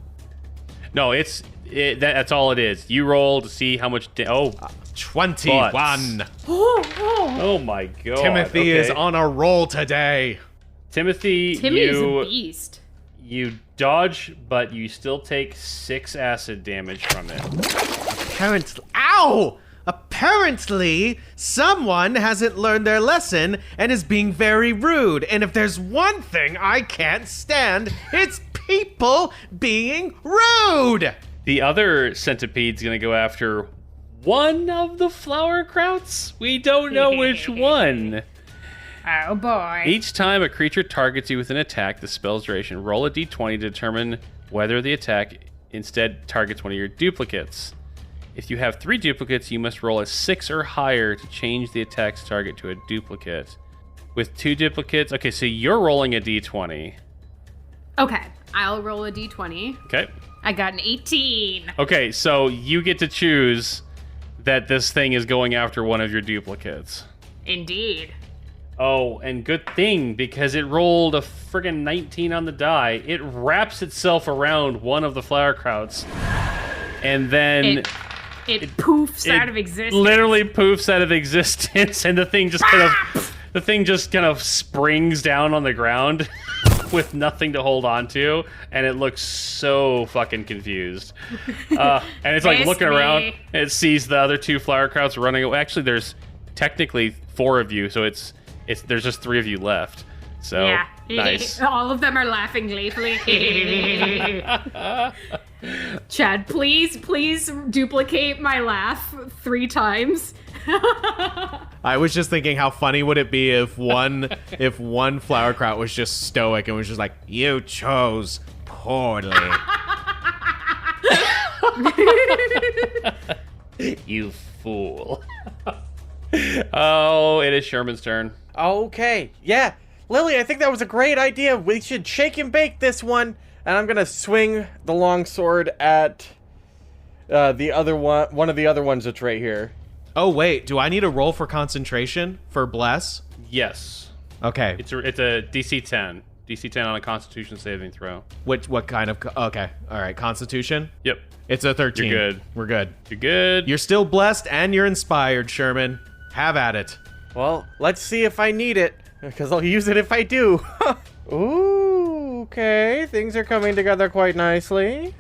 No, that's all it is. You roll to see how much. 21. Oh my god. Timothy is on a roll today. Timothy, Timmy's a beast. You dodge, but you still take 6 acid damage from it. Apparently, someone hasn't learned their lesson and is being very rude. And if there's one thing I can't stand, it's people being rude. The other centipede's gonna go after one of the Flowerkrauts. We don't know which one. Oh boy. Each time a creature targets you with an attack, the spell's duration, roll a d20 to determine whether the attack instead targets one of your duplicates. If you have 3 duplicates, you must roll a 6 or higher to change the attack's target to a duplicate. With 2 duplicates, okay, so you're rolling a d20. Okay, I'll roll a d20. Okay. I got an 18. Okay, so you get to choose that this thing is going after one of your duplicates. Indeed. Oh, and good thing, because it rolled a friggin' 19 on the die. It wraps itself around one of the Flowerkrauts, and then It poofs out of existence. Literally poofs out of existence, and the thing just kind of springs down on the ground with nothing to hold on to, and it looks so fucking confused. And it's like looking around, and it sees the other 2 Flowerkrauts running away. Actually, there's technically 4 of you, so there's just 3 of you left. So yeah. Nice. All of them are laughing gleefully. Chad, please duplicate my laugh 3 times. I was just thinking, how funny would it be if one Flowerkraut was just stoic and was just like, "You chose poorly." You fool. Oh, it is Sherman's turn. Okay, yeah. Lily, I think that was a great idea. We should shake and bake this one. And I'm gonna swing the longsword at the other one of the other ones that's right here. Oh wait, do I need a roll for concentration for bless? Yes. Okay. It's a DC 10. DC 10 on a Constitution saving throw. What kind of? Okay. All right. Constitution. Yep. It's a 13. You're good. We're good. You're good. You're still blessed and you're inspired, Sherman. Have at it. Well, let's see if I need it, because I'll use it if I do. Ooh, okay. Things are coming together quite nicely.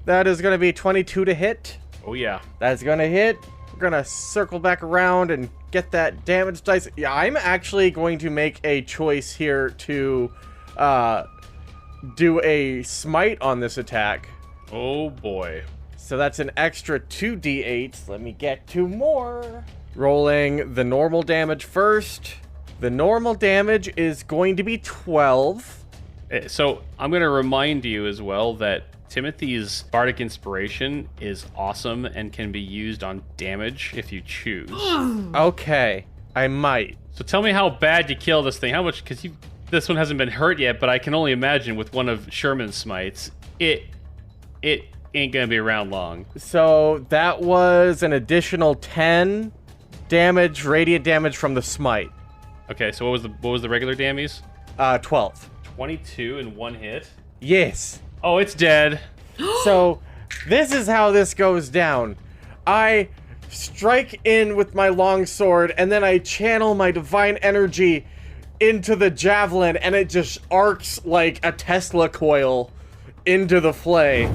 That is going to be 22 to hit. Oh, yeah. That's going to hit. We're going to circle back around and get that damage dice. Yeah, I'm actually going to make a choice here to do a smite on this attack. Oh, boy. So that's an extra 2d8. Let me get 2 more. Rolling the normal damage first. The normal damage is going to be 12. So I'm going to remind you as well that Timothy's Bardic Inspiration is awesome and can be used on damage if you choose. Okay, I might. So tell me how bad you kill this thing. How much? Because this one hasn't been hurt yet, but I can only imagine with one of Sherman's smites, it ain't going to be around long. So that was an additional 10 damage, radiant damage from the smite. Okay, so what was the regular damage? 12. 22 in 1 hit. Yes. Oh, it's dead. So this is how this goes down. I strike in with my longsword, and then I channel my divine energy into the javelin, and it just arcs like a Tesla coil into the flay.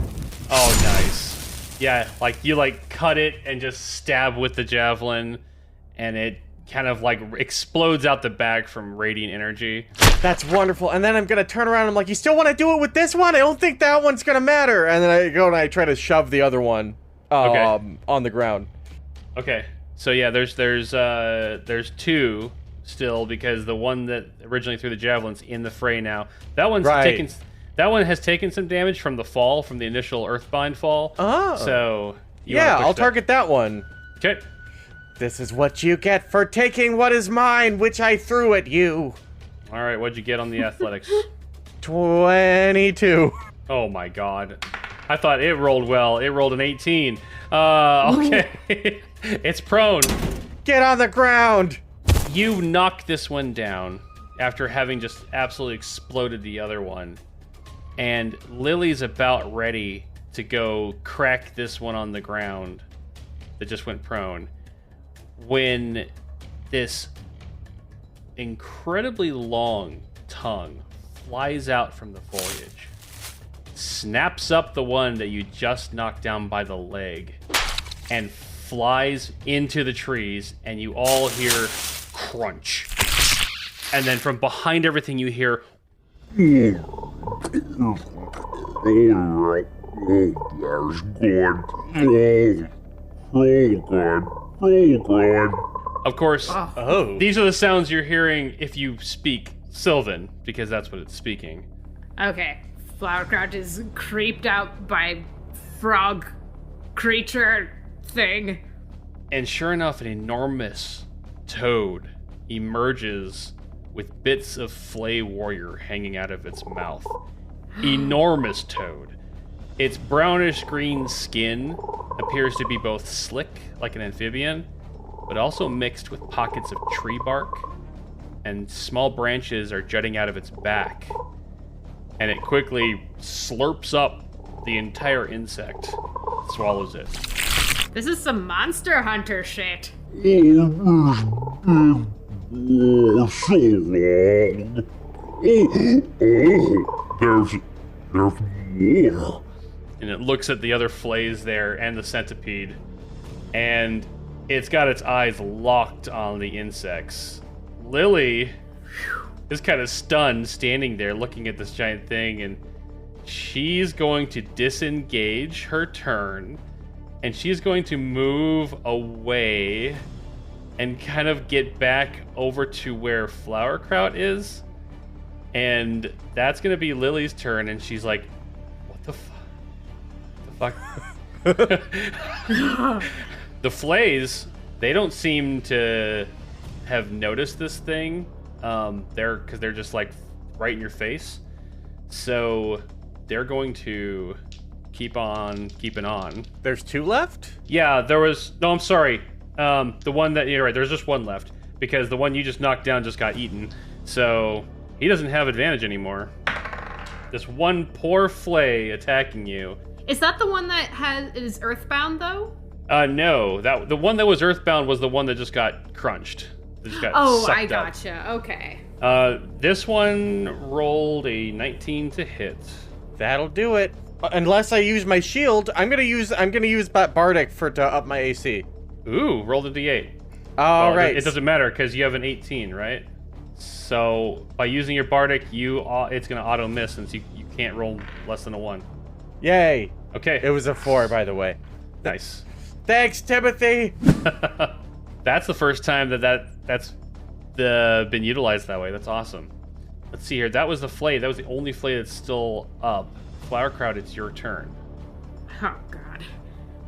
Oh, nice. Yeah, like you cut it and just stab with the javelin, and it kind of explodes out the back from radiant energy. That's wonderful. And then I'm gonna turn around and I'm like, you still want to do it with this one? I don't think that one's gonna matter. And then I go and I try to shove the other one on the ground. Okay. So yeah, there's 2 still, because the one that originally threw the javelin's in the fray now. That one has taken some damage from the fall, from the initial Earthbind fall. Oh. So Yeah, I'll target that one. Okay. This is what you get for taking what is mine, which I threw at you. All right, what'd you get on the athletics? 22. Oh my god. I thought it rolled well. It rolled an 18. Okay. It's prone. Get on the ground. You knock this one down after having just absolutely exploded the other one. And Lily's about ready to go crack this one on the ground that just went prone when this incredibly long tongue flies out from the foliage, snaps up the one that you just knocked down by the leg, and flies into the trees, and you all hear crunch. And then from behind everything you hear There's good. Good. Of course, these are the sounds you're hearing if you speak Sylvan, because that's what it's speaking. Okay, Flowerkraut is creeped out by frog creature thing. And sure enough, an enormous toad emerges with bits of Flay Warrior hanging out of its mouth. Enormous toad. Its brownish green skin appears to be both slick, like an amphibian, but also mixed with pockets of tree bark, and small branches are jutting out of its back. And it quickly slurps up the entire insect, swallows it. This is some Monster Hunter shit. There's more. And it looks at the other flays there and the centipede, and it's got its eyes locked on the insects. Lily is kind of stunned, standing there looking at this giant thing, and she's going to disengage her turn, and she's going to move away and kind of get back over to where Flowerkraut is. And that's going to be Lily's turn, and she's like, what the fuck? The flays, they don't seem to have noticed this thing. Because they're just like right in your face. So they're going to keep on keeping on. There's 2 left? Yeah, there was... No, I'm sorry. The one that... You're right, there's just 1 left. Because the one you just knocked down just got eaten. So he doesn't have advantage anymore. This one poor flay attacking you. Is that the one that is earthbound, though? No. The one that was earthbound was the one that just got crunched. That just got sucked I up. gotcha. Okay. This one rolled a 19 to hit. That'll do it. Unless I use my shield, I'm gonna use Bardic to up my AC. Ooh, rolled a d8. All right. It doesn't matter because you have an 18, right? So by using your Bardic, it's gonna auto miss since you can't roll less than a 1. Yay. Okay. It was a 4, by the way. Nice. Thanks, Timothy. That's the first time that's been utilized that way. That's awesome. Let's see here. That was the flay. That was the only flay that's still up. Flowerkraut, it's your turn. Oh god.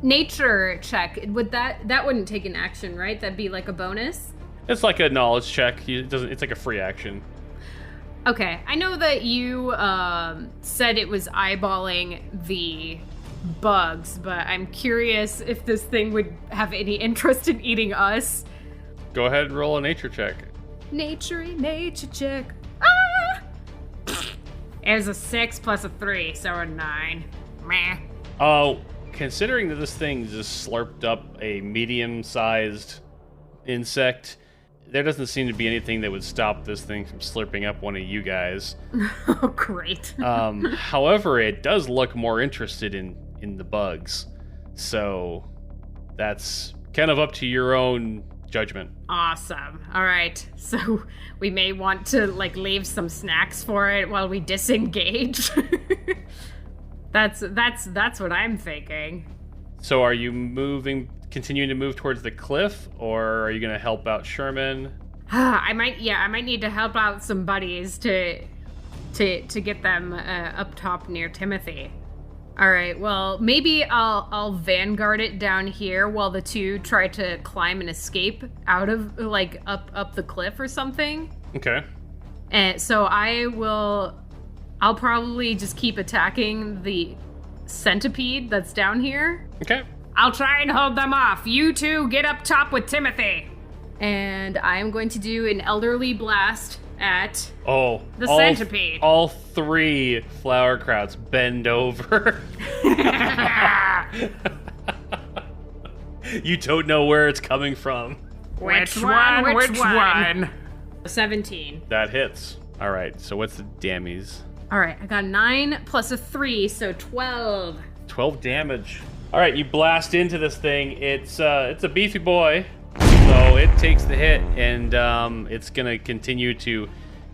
Nature check. Would that wouldn't take an action, right? That'd be like a bonus. It's like a knowledge check. It's like a free action. Okay, I know that you said it was eyeballing the bugs, but I'm curious if this thing would have any interest in eating us. Go ahead and roll a nature check. Nature check. Ah! There's a 6 plus a 3, so a 9. Meh. Oh, considering that this thing just slurped up a medium-sized insect, there doesn't seem to be anything that would stop this thing from slurping up one of you guys. Oh, great. However, it does look more interested in the bugs. So that's kind of up to your own judgment. Awesome. All right. So we may want to leave some snacks for it while we disengage. That's what I'm thinking. So are you continuing to move towards the cliff, or are you going to help out Sherman? I might need to help out some buddies to get them up top near Timothy. All right. Well, maybe I'll vanguard it down here while the two try to climb and escape out of like up the cliff or something. Okay. And so I'll probably just keep attacking the centipede that's down here. Okay. I'll try and hold them off. You two get up top with Timothy. And I'm going to do an elderly blast at the centipede. All 3 Flowerkrauts bend over. You don't know where it's coming from. Which one? 17. That hits. All right, so what's the damage? All right, I got 9 plus a 3, so 12. 12 damage. All right, you blast into this thing. It's a beefy boy, so it takes the hit, and it's gonna continue to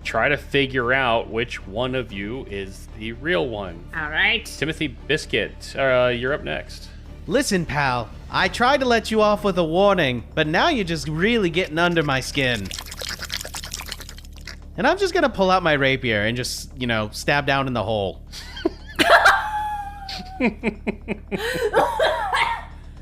try to figure out which one of you is the real one. All right. Timothy Biscuit, you're up next. Listen, pal, I tried to let you off with a warning, but now you're just really getting under my skin. And I'm just gonna pull out my rapier and just, stab down in the hole.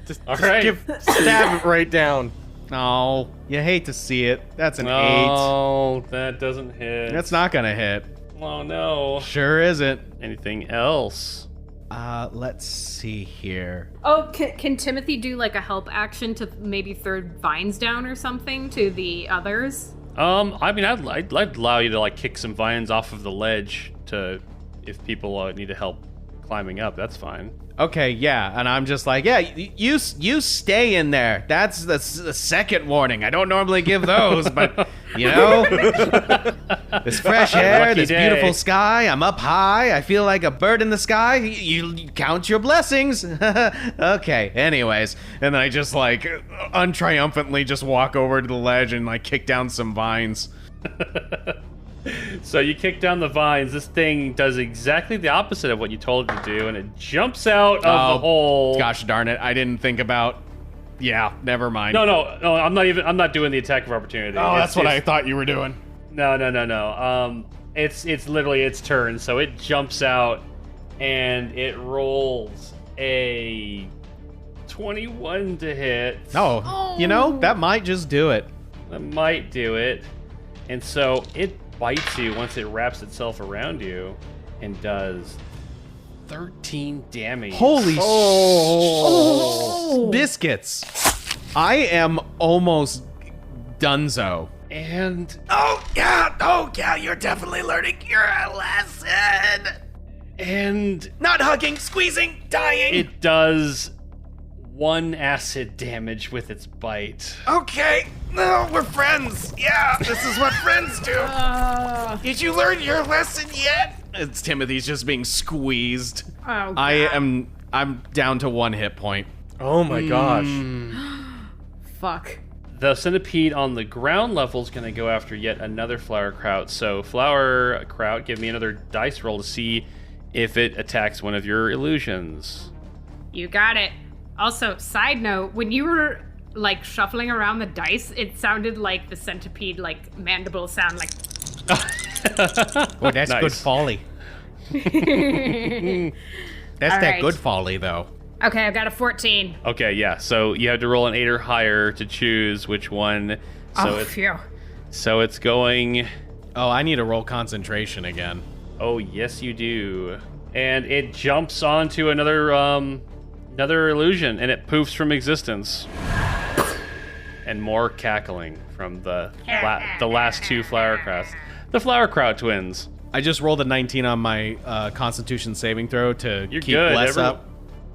Stab it right down. Oh, you hate to see it. That's an 8. Oh, that doesn't hit. That's not gonna hit. Oh, no. Sure isn't. Anything else? Let's see here. Oh, can Timothy do like a help action to maybe throw vines down or something to the others? I mean, I'd allow you to like kick some vines off of the ledge if people need help climbing up. That's fine. Okay, yeah, and I'm just like, yeah, you stay in there. That's the second warning. I don't normally give those, but this fresh air, this beautiful sky. I'm up high. I feel like a bird in the sky. You count your blessings. Okay. Anyways, and then I just like untriumphantly just walk over to the ledge and like kick down some vines. So you kick down the vines. This thing does exactly the opposite of what you told it to do, and it jumps out of the hole. Gosh darn it! I didn't think about. Yeah, never mind. No. I'm not doing the attack of opportunity. Oh, that's what I thought you were doing. No. It's literally its turn. So it jumps out, and it rolls a 21 to hit. Oh, that might just do it. That might do it. And so it bites you once it wraps itself around you and does 13 damage. Holy biscuits. I am almost donezo. And Oh yeah, you're definitely learning your lesson. and Not hugging, squeezing, dying. it does 1 acid damage with its bite. Okay, no, we're friends. Yeah, this is what friends do. Did you learn your lesson yet? It's Timothy's just being squeezed. Oh, God. I'm down to 1 hit point. Oh my gosh. Fuck. The centipede on the ground level is going to go after yet another Flowerkraut. So Flowerkraut, give me another dice roll to see if it attacks one of your illusions. You got it. Also, side note, when you were like shuffling around the dice, it sounded like the centipede like mandible sound like. Oh, that's Nice. good folly. That's All that right. good folly, though. Okay, I got a 14. Okay, yeah. So you have to roll an 8 or higher to choose which one. So Phew. so it's going. Oh, I need to roll concentration again. Oh yes, you do. And it jumps onto another illusion, and it poofs from existence. And more cackling from the last 2 Flowerkrauts. The Flowerkraut twins. I just rolled a 19 on my Constitution saving throw to You're keep good. bless up.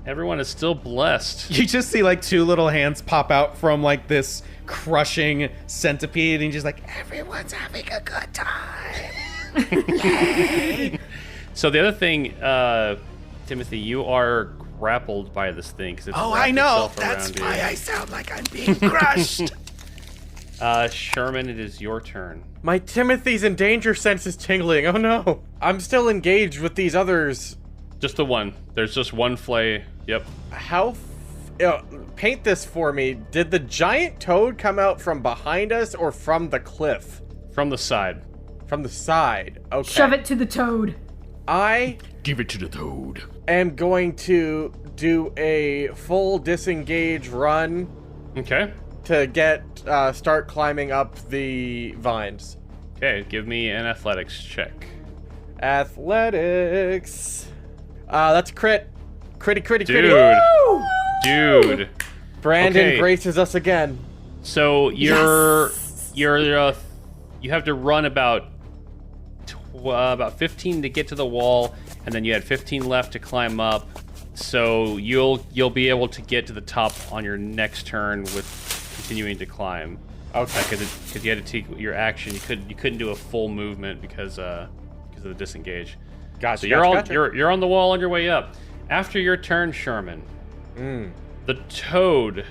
Everyone is still blessed. You just see like 2 little hands pop out from like this crushing centipede, and you're just like, everyone's having a good time. So the other thing, Timothy, you are grappled by this thing because it's Oh, wrapped I know. itself That's around why I sound like I'm being crushed. Sherman, it is your turn. My Timothy's in danger sense is tingling. Oh no. I'm still engaged with these others. Just the one. There's just one flay. Yep. Paint this for me. Did the giant toad come out from behind us or from the cliff? From the side. From the side. Okay. Shove it to the toad. I Give it to the toad. am going to do a full disengage run Okay. to get start climbing up the vines. Okay, give me an athletics check. Athletics. That's crit. Critty. Dude. Dude. Brandon Okay. graces us again. So you have to run about 15 to get to the wall, and then you had 15 left to climb up. So you'll be able to get to the top on your next turn with continuing to climb. Okay. Because you had to take your action. You couldn't do a full movement because of the disengage. Gotcha. So gotcha. you're on the wall on your way up. After your turn, Sherman, the toad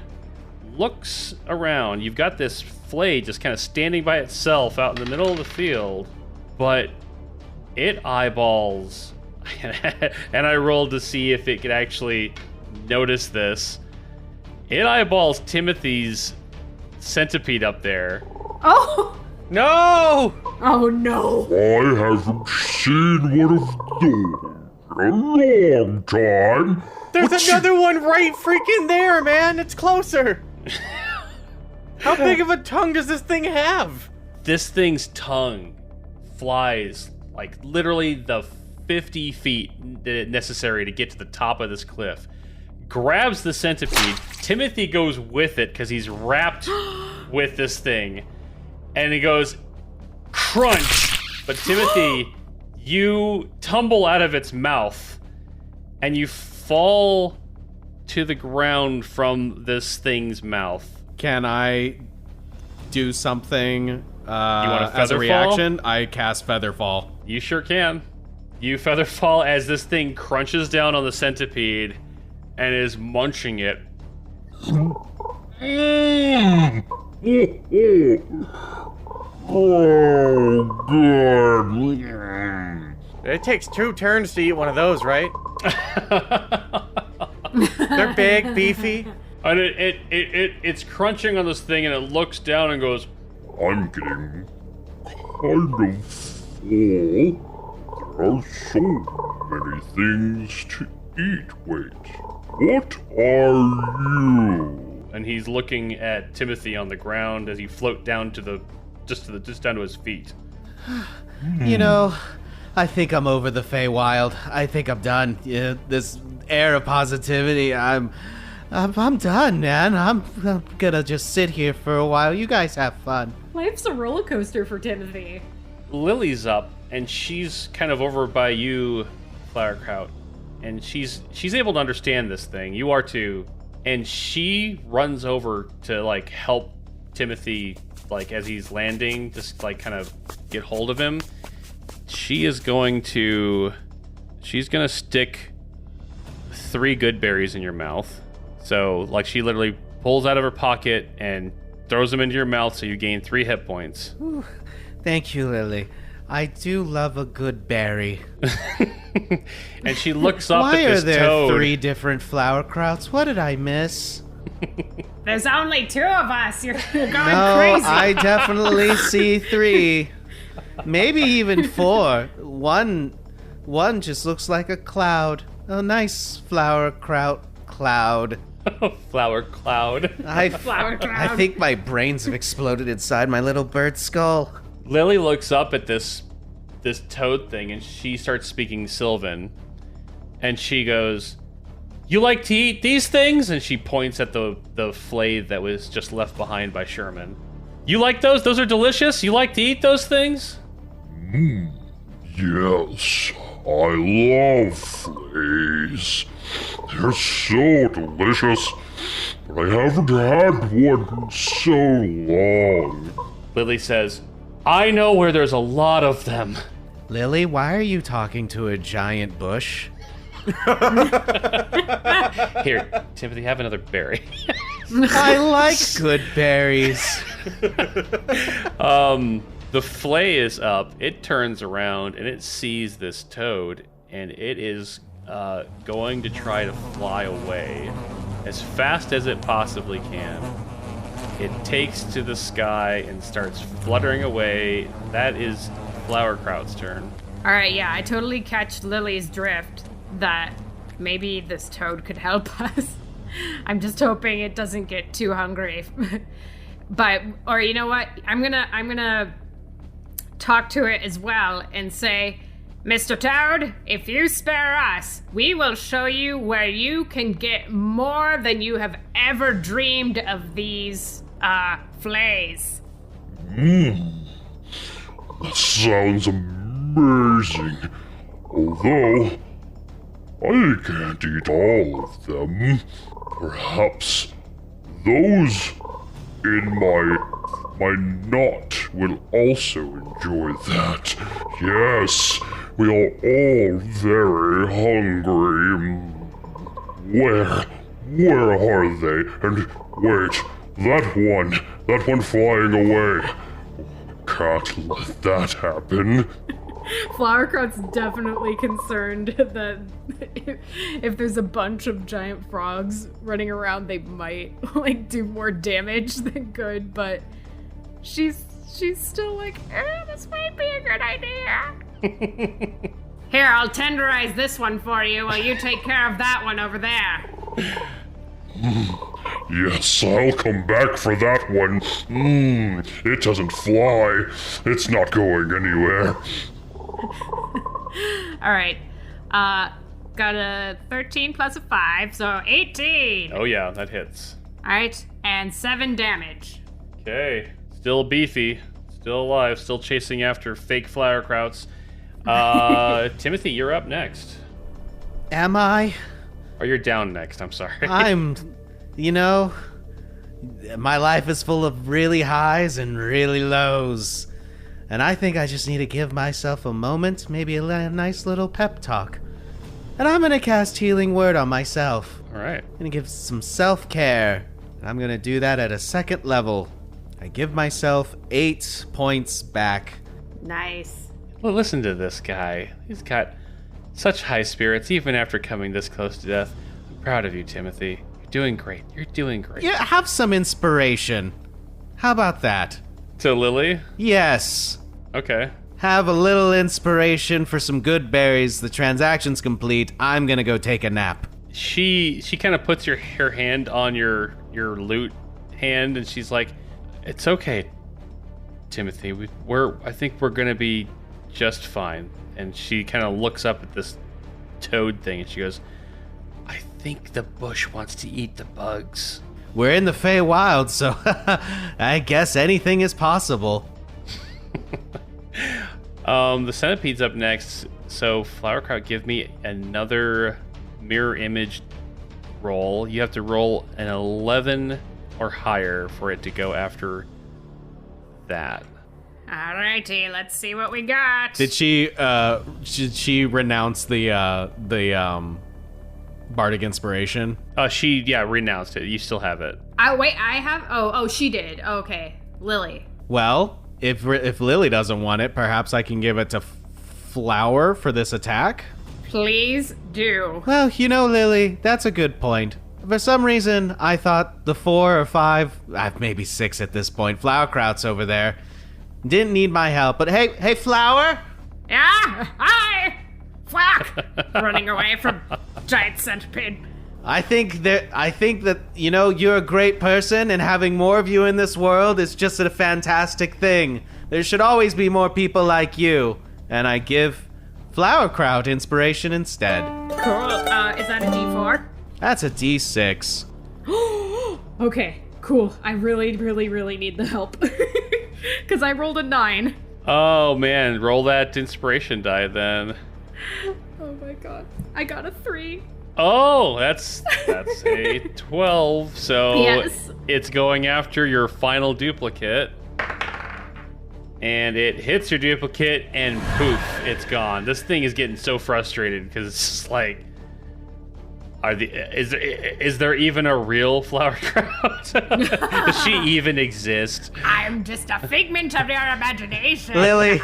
looks around. You've got this flay just kind of standing by itself out in the middle of the field, but it eyeballs, and I rolled to see if it could actually notice this. It eyeballs Timothy's centipede up there. Oh! No! Oh no! I haven't seen one of those in a long time. There's another one right freaking there, man. It's closer. How big of a tongue does this thing have? This thing's tongue flies like literally the 50 feet necessary to get to the top of this cliff. Grabs the centipede. Timothy goes with it because he's wrapped with this thing. And he goes, crunch! But Timothy, you tumble out of its mouth and you fall to the ground from this thing's mouth. Can I do something want a as a feather reaction? I cast Featherfall. You sure can. You feather fall as this thing crunches down on the centipede and is munching it. Oh, good. It takes 2 turns to eat one of those, right? They're big, beefy. And it's crunching on this thing and it looks down and goes, I'm getting kind of full. There are so many things to eat. Wait, what are you? and he's looking at Timothy on the ground as you float down to just down to his feet. You know, I think I'm over the Feywild. I think I'm done. Yeah, this air of positivity, I'm done, man. I'm gonna just sit here for a while. You guys have fun. Life's a roller coaster for Timothy. Lily's up, and she's kind of over by you, Flowerkraut, and she's able to understand this thing. You are too, and she runs over to like help Timothy, like as he's landing, just like kind of get hold of him. She's gonna stick 3 good berries in your mouth. So like she literally pulls out of her pocket and throws them into your mouth, so you gain 3 hit points. Ooh, thank you, Lily. I do love a good berry. And she looks up Why at this are there toad. 3 different Flowerkrauts? What did I miss? There's only 2 of us. You're going No, crazy. I definitely see 3. Maybe even 4. One just looks like a cloud. A nice Flowerkraut cloud. Flower cloud. Flowerkraut. I think my brains have exploded inside my little bird skull. Lily looks up at this toad thing and she starts speaking Sylvan. And she goes, "You like to eat these things?" And she points at the flay that was just left behind by Sherman. "You like those? Those are delicious? You like to eat those things?" Yes, I love fleas. They're so delicious, but I haven't had one in so long. Lily says, "I know where there's a lot of them." Lily, why are you talking to a giant bush? Here, Timothy, have another berry. I like good berries. The flay is up. It turns around and it sees this toad, and it is going to try to fly away as fast as it possibly can. It takes to the sky and starts fluttering away. That is Flowerkraut's turn. All right, yeah, I totally catch Lily's drift that maybe this toad could help us. I'm just hoping it doesn't get too hungry. But, or you know what? I'm gonna talk to it as well and say, Mr. Toad, if you spare us, we will show you where you can get more than you have ever dreamed of these, flays. That sounds amazing. Although, I can't eat all of them. Perhaps those in my knot will also enjoy that. Yes, we are all very hungry. Where are they? And wait, that one flying away. Can't let that happen. Flowerkraut's definitely concerned that if there's a bunch of giant frogs running around, they might like do more damage than good. But she's still like, this might be a good idea. Here, I'll tenderize this one for you while you take care of that one over there. Yes, I'll come back for that one. It doesn't fly. It's not going anywhere. All right. Got a 13 plus a 5, so 18. Oh yeah, that hits. All right, and 7 damage. Okay, still beefy, still alive, still chasing after fake Flowerkrauts. Timothy, you're up next. Am I? Or you're down next, I'm sorry. My life is full of really highs and really lows. And I think I just need to give myself a moment, maybe a nice little pep talk. And I'm gonna cast Healing Word on myself. Alright. I'm gonna give some self-care. And I'm gonna do that at a 2nd level. I give myself 8 points back. Nice. Well, listen to this guy. He's got such high spirits, even after coming this close to death. I'm proud of you, Timothy. You're doing great. You're doing great. Yeah, have some inspiration. How about that? To Lily? Yes. Okay. Have a little inspiration for some good berries. The transaction's complete. I'm gonna go take a nap. She kind of puts her hand on your loot hand, and she's like, "It's okay, Timothy. I think we're gonna be just fine." And she kind of looks up at this toad thing, and she goes, "I think the bush wants to eat the bugs." We're in the Feywild, so I guess anything is possible. The centipede's up next, so Flowerkraut, give me another mirror image roll. You have to roll an 11 or higher for it to go after that. Alrighty, let's see what we got. Did she renounce the bardic inspiration? She renounced it. You still have it. Wait, I have? Oh, she did. Okay, Lily. Well, if Lily doesn't want it, perhaps I can give it to Flower for this attack? Please do. Well, Lily, that's a good point. For some reason, I thought the 4 or 5, maybe 6 at this point, Flowerkrauts over there, didn't need my help. But hey, Flower? Yeah? Hi! Flack! Running away from giant centipede. I think that you're a great person, and having more of you in this world is just a fantastic thing. There should always be more people like you. And I give Flowerkraut inspiration instead. Cool. Is that a D4? That's a D6. Okay, cool. I really, really, really need the help. Because I rolled a 9. Oh man, roll that inspiration die then. Oh my god. I got a 3. Oh, that's a 12. So yes. It's going after your final duplicate. And it hits your duplicate, and poof, it's gone. This thing is getting so frustrated because it's just like, is there even a real Flowerkraut? Does she even exist? I'm just a figment of your imagination. Lily,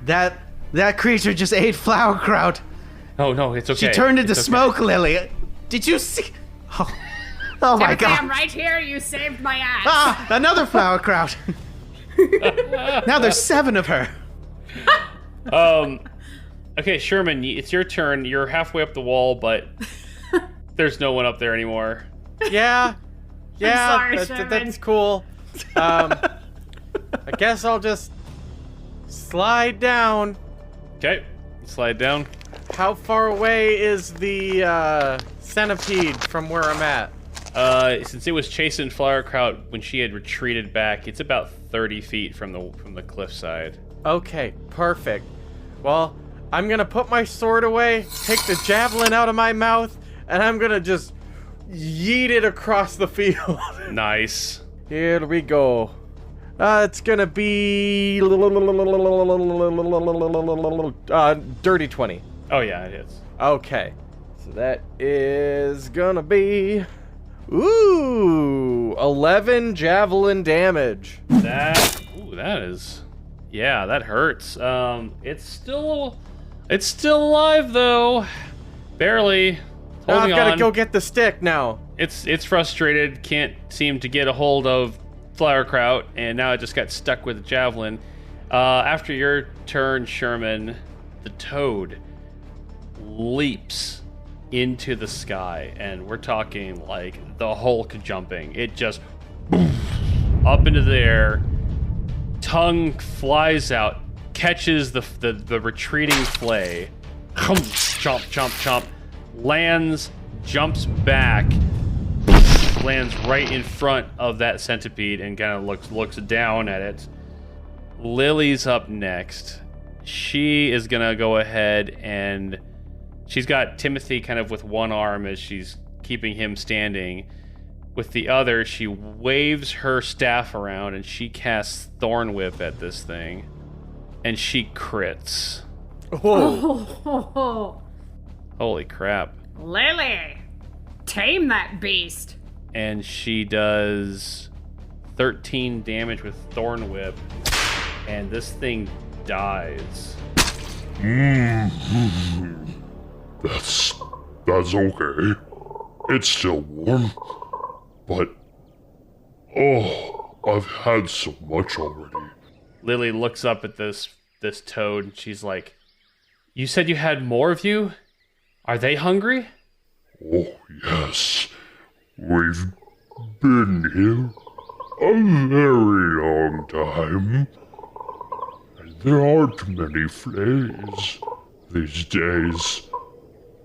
that creature just ate Flowerkraut. Oh no, it's okay. She turned into smoke, okay. Lily. Did you see? Oh my god. I'm right here. You saved my ass. Another Flowerkraut. Now there's 7 of her. Okay, Sherman, it's your turn. You're halfway up the wall, but there's no one up there anymore. Yeah. sorry, That's Sherman. cool. I guess I'll just slide down. Okay, slide down. How far away is the centipede from where I'm at? Since it was chasing Flowerkraut when she had retreated back, it's about 30 feet from the cliffside. Okay, perfect. Well, I'm gonna put my sword away, take the javelin out of my mouth, and I'm gonna just yeet it across the field. Nice. Here we go. It's gonna be dirty 20. Oh yeah, it is. Okay, so that is gonna be 11 javelin damage. That is, yeah, that hurts. It's still alive though, barely. Now I've Holding gotta on. go get the stick now. It's frustrated, can't seem to get a hold of Flowerkraut, and now it just got stuck with the javelin. After your turn, Sherman, the toad leaps into the sky, and we're talking like the Hulk jumping. It just up into the air, tongue flies out, catches the retreating flay, chomp, chomp, chomp, lands, jumps back, lands right in front of that centipede and kind of looks down at it. Lily's up next. She is gonna go ahead and she's got Timothy kind of with one arm as she's keeping him standing. With the other, she waves her staff around and she casts Thorn Whip at this thing. And she crits. Oh. Holy crap. Lily, tame that beast. And she does 13 damage with Thorn Whip. And this thing dies. That's okay. It's still warm. But, I've had so much already. Lily looks up at this toad and she's like, "You said you had more of you? Are they hungry?" Oh, yes. We've been here a very long time. And there aren't many flays these days.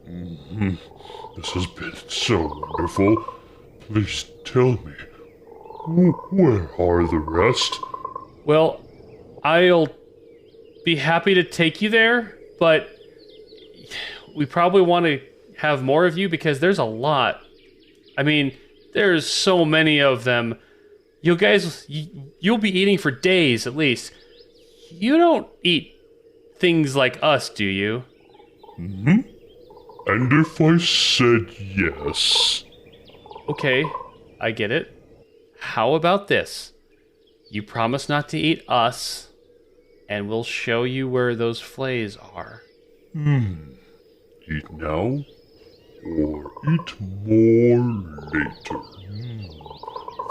This has been so wonderful. Please tell me, where are the rest? Well, I'll be happy to take you there, but we probably want to have more of you because there's a lot. I mean, there's so many of them. You'll be eating for days at least. You don't eat things like us, do you? And if I said yes? Okay, I get it. How about this? You promise not to eat us, and we'll show you where those flays are. Eat now, or eat more later?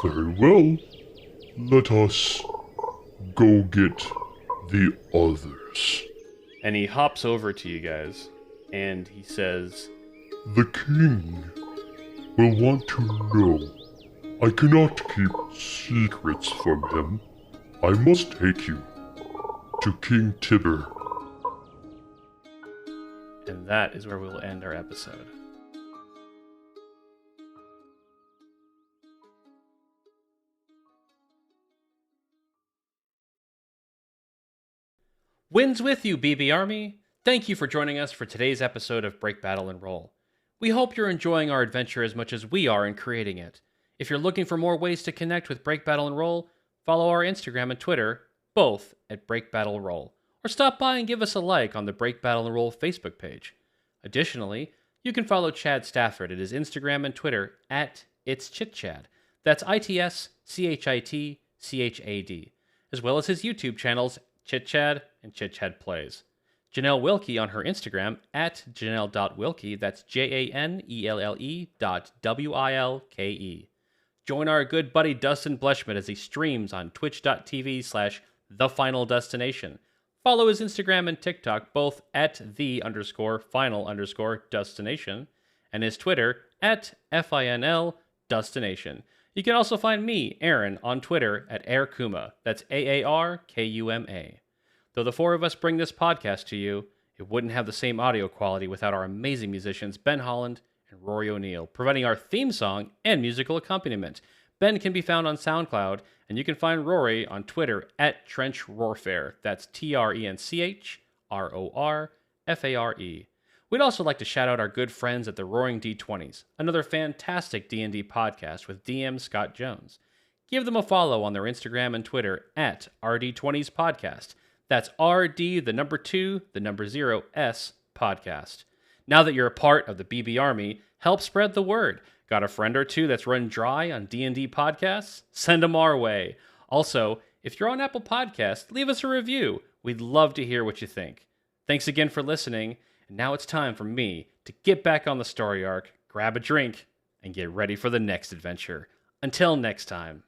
Very well. Let us go get the others. And he hops over to you guys, and he says, The king will want to know. I cannot keep secrets from him. I must take you to King Tibber. and that is where we'll end our episode. Winds with you, BB Army! Thank you for joining us for today's episode of Break Battle and Roll. We hope you're enjoying our adventure as much as we are in creating it. If you're looking for more ways to connect with Break Battle and Roll, follow our Instagram and Twitter, both at Break Battle Roll, or stop by and give us a like on the Break Battle and Roll Facebook page. Additionally, you can follow Chad Stafford at his Instagram and Twitter at It'sChitChad. That's ITSCHITCHAD, as well as his YouTube channels ChitChad and ChitChad Plays. Janelle Wilkie on her Instagram at janelle.wilkie, that's JANELLE.WILKE. Join our good buddy Dustin Bleshman as he streams on twitch.tv/thefinaldestination. Follow his Instagram and TikTok, both at @the_final_destination, and his Twitter at FINL_destination. You can also find me, Aaron, on Twitter at AirKuma. That's AARKUMA. Though the four of us bring this podcast to you, it wouldn't have the same audio quality without our amazing musicians Ben Holland and Rory O'Neill, providing our theme song and musical accompaniment. Ben can be found on SoundCloud, and you can find Rory on Twitter at Trench Roarfare. That's TRENCHRORFARE. We'd also like to shout out our good friends at the Roaring D20s, another fantastic D&D podcast with DM Scott Jones. Give them a follow on their Instagram and Twitter at RD20s Podcast. That's RD, the number 2, the number 0, S Podcast. Now that you're a part of the BB Army, help spread the word. Got a friend or two that's run dry on D&D podcasts? Send them our way. Also, if you're on Apple Podcasts, leave us a review. We'd love to hear what you think. Thanks again for listening. And now it's time for me to get back on the story arc, grab a drink, and get ready for the next adventure. Until next time.